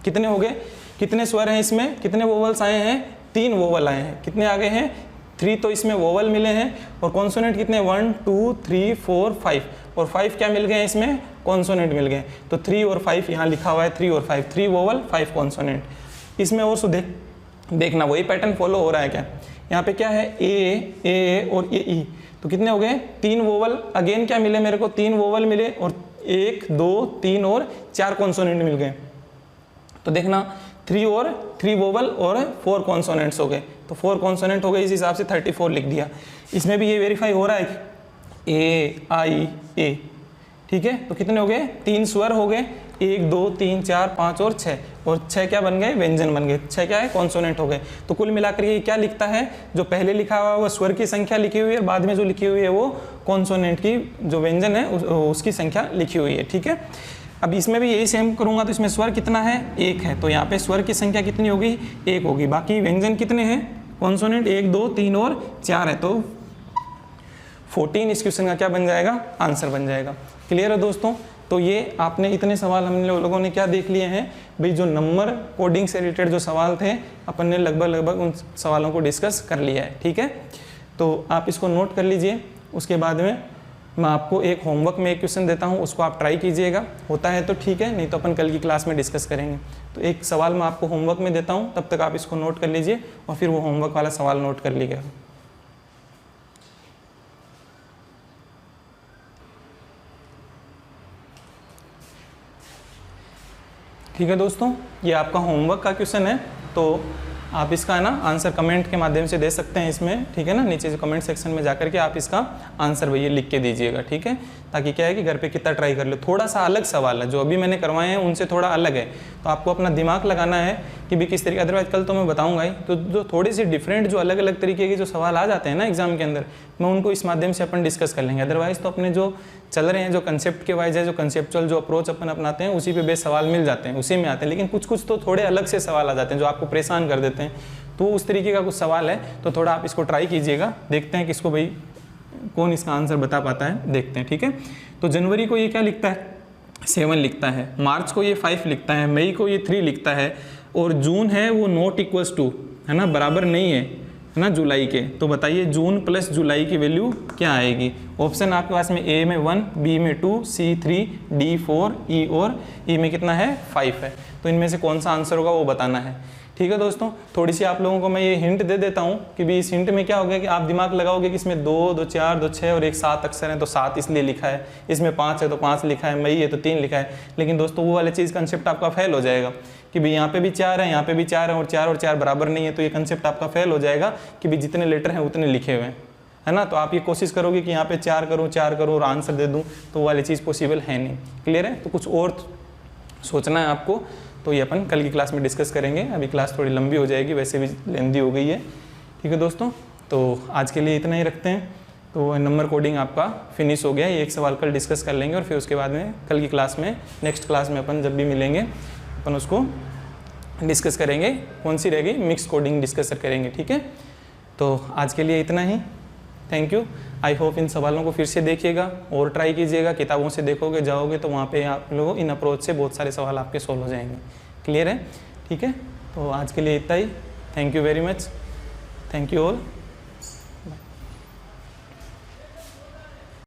कितने हो गए, कितने स्वर हैं इसमें, कितने वोवल्स आए हैं, 3 वोवल आए हैं, कितने आ गए हैं, 3 तो इसमें वोवल मिले हैं, और कॉन्सोनेंट कितने 1 2 3 4 5, और 5 क्या मिल गए हैं इसमें, कॉन्सोनेंट मिल गए। तो 3 और 5 यहाँ लिखा हुआ है, 3 और 5, 3 वोवल 5 कॉन्सोनेंट। इसमें और देखना वही पैटर्न फॉलो हो रहा है क्या, यहाँ पे क्या है, ए और ए ई, तो कितने हो गए, 3 वोवल, अगेन क्या मिले मेरे को, 3 वोवल मिले, और 1 2 3 और 4 कॉन्सोनेंट मिल गए। तो देखना 3 वोवल और 4 कॉन्सोनेंट्स हो गए, तो 4 कॉन्सोनेंट हो गए, इस हिसाब से 34 लिख दिया। इसमें भी ये वेरीफाई हो रहा है कि ए आई ए, ठीक है, तो कितने हो गए, 3 स्वर हो गए, 1 2 3 4 5 और 6, और 6 क्या बन गए, व्यंजन बन गए, 6 क्या है, कॉन्सोनेंट हो गए। तो कुल मिलाकर ये क्या लिखता है, जो पहले लिखा हुआ है वो स्वर की संख्या लिखी हुई है, बाद में जो लिखी हुई है वो कॉन्सोनेंट की जो व्यंजन है उसकी संख्या लिखी हुई है। ठीक है, अब इसमें भी यही सेम करूंगा, तो इसमें स्वर कितना है, 1 है, तो यहाँ पे स्वर की संख्या कितनी होगी, 1 होगी। बाकी व्यंजन कितने हैं, कॉन्सोनेंट 1 2 3 और 4 है, तो 14 इस क्वेश्चन का क्या बन जाएगा, आंसर बन जाएगा। क्लियर है दोस्तों? तो ये आपने इतने सवाल हम लोगों ने क्या देख लिए हैं भाई, जो नंबर कोडिंग से रिलेटेड जो सवाल थे अपन ने लगभग उन सवालों को डिस्कस कर लिया है। ठीक है, तो आप इसको नोट कर लीजिए। उसके बाद में मैं आपको एक होमवर्क में एक क्वेश्चन देता हूँ, उसको आप ट्राई कीजिएगा, होता है तो ठीक है, नहीं तो अपन कल की क्लास में डिस्कस करेंगे। तो एक सवाल मैं आपको होमवर्क में देता हूँ, तब तक आप इसको नोट कर लीजिए और फिर वो होमवर्क वाला सवाल नोट कर लीजिएगा। ठीक है दोस्तों, ये आपका होमवर्क का क्वेश्चन है, तो आप इसका है ना आंसर कमेंट के माध्यम से दे सकते हैं इसमें। ठीक है ना, नीचे जो कमेंट सेक्शन में जाकर के आप इसका आंसर वही लिख के दीजिएगा। ठीक है, ताकि क्या है कि घर पे कितना ट्राई कर लो। थोड़ा सा अलग सवाल है, जो अभी मैंने करवाए हैं उनसे थोड़ा अलग है, तो आपको अपना दिमाग लगाना है कि भी किस तरीके, अदरवाइज कल तो मैं बताऊंगा ही। तो जो थोड़ी सी डिफरेंट जो अलग अलग तरीके के जो सवाल आ जाते हैं ना एग्जाम के अंदर, मैं उनको इस माध्यम से अपन डिस्कस कर लेंगे। अदरवाइज तो अपने जो चल रहे हैं, जो कंसेप्ट के वाइज है, जो कंसेप्चुअल जो अप्रोच अपन अपनाते हैं, उसी पे बेस सवाल मिल जाते हैं, उसी में आते हैं। लेकिन कुछ कुछ तो थोड़े अलग से सवाल आ जाते हैं जो आपको परेशान कर देते हैं। तो उस तरीके का कुछ सवाल है, तो थोड़ा आप इसको ट्राई कीजिएगा, देखते हैं किसको भाई कौन इसका आंसर बता पाता है, देखते हैं। ठीक है, तो जनवरी को ये क्या लिखता है, 7 लिखता है, मार्च को ये 5 लिखता है, मई को ये 3 लिखता है, और जून है वो नॉट इक्वल्स टू, है ना, बराबर नहीं है ना जुलाई के। तो बताइए जून प्लस जुलाई की वैल्यू क्या आएगी। ऑप्शन आपके पास में ए में 1, बी में 2, सी 3, डी 4, ई और ई में कितना है 5 है। तो इनमें से कौन सा आंसर होगा वो बताना है। ठीक है दोस्तों, थोड़ी सी आप लोगों को मैं ये हिंट दे देता हूँ कि भी इस हिंट में क्या होगा कि आप दिमाग लगाओगे कि इसमें 2, 2, 4, 2, 6 और एक 7 अक्षर हैं तो 7 इसलिए लिखा है, इसमें 5 है तो 5 लिखा है, मई है तो 3 लिखा है। लेकिन दोस्तों वो वाले चीज़ कंसेप्ट आपका फेल हो जाएगा कि भाई यहाँ पे भी 4 है, यहाँ पे भी 4 है, और 4 बराबर नहीं है, तो ये कंसेप्ट आपका फेल हो जाएगा कि भाई जितने लेटर हैं उतने लिखे हुए हैं, है ना। तो आप ये कोशिश करोगे कि यहाँ पे 4 करूँ और आंसर दे दूँ, तो वो वाली चीज़ पॉसिबल है नहीं। क्लियर है, तो कुछ और सोचना है आपको, तो ये अपन कल की क्लास में डिस्कस करेंगे। अभी क्लास थोड़ी लंबी हो जाएगी, वैसे भी लेंदी हो गई है। ठीक है दोस्तों, तो आज के लिए इतना ही रखते हैं। तो नंबर कोडिंग आपका फिनिश हो गया, ये एक सवाल कल डिस्कस कर लेंगे, और फिर उसके बाद में कल की क्लास में, नेक्स्ट क्लास में अपन जब भी मिलेंगे अपन उसको डिस्कस करेंगे। कौन सी रहेगी, मिक्स कोडिंग डिस्कस करेंगे। ठीक है, तो आज के लिए इतना ही, थैंक यू। आई होप इन सवालों को फिर से देखिएगा और ट्राई कीजिएगा, किताबों से देखोगे जाओगे तो वहाँ पे आप लोगों इन अप्रोच से बहुत सारे सवाल आपके सोल्व हो जाएंगे। क्लियर है, ठीक है। तो आज के लिए इतना ही, thank you very much, thank you all.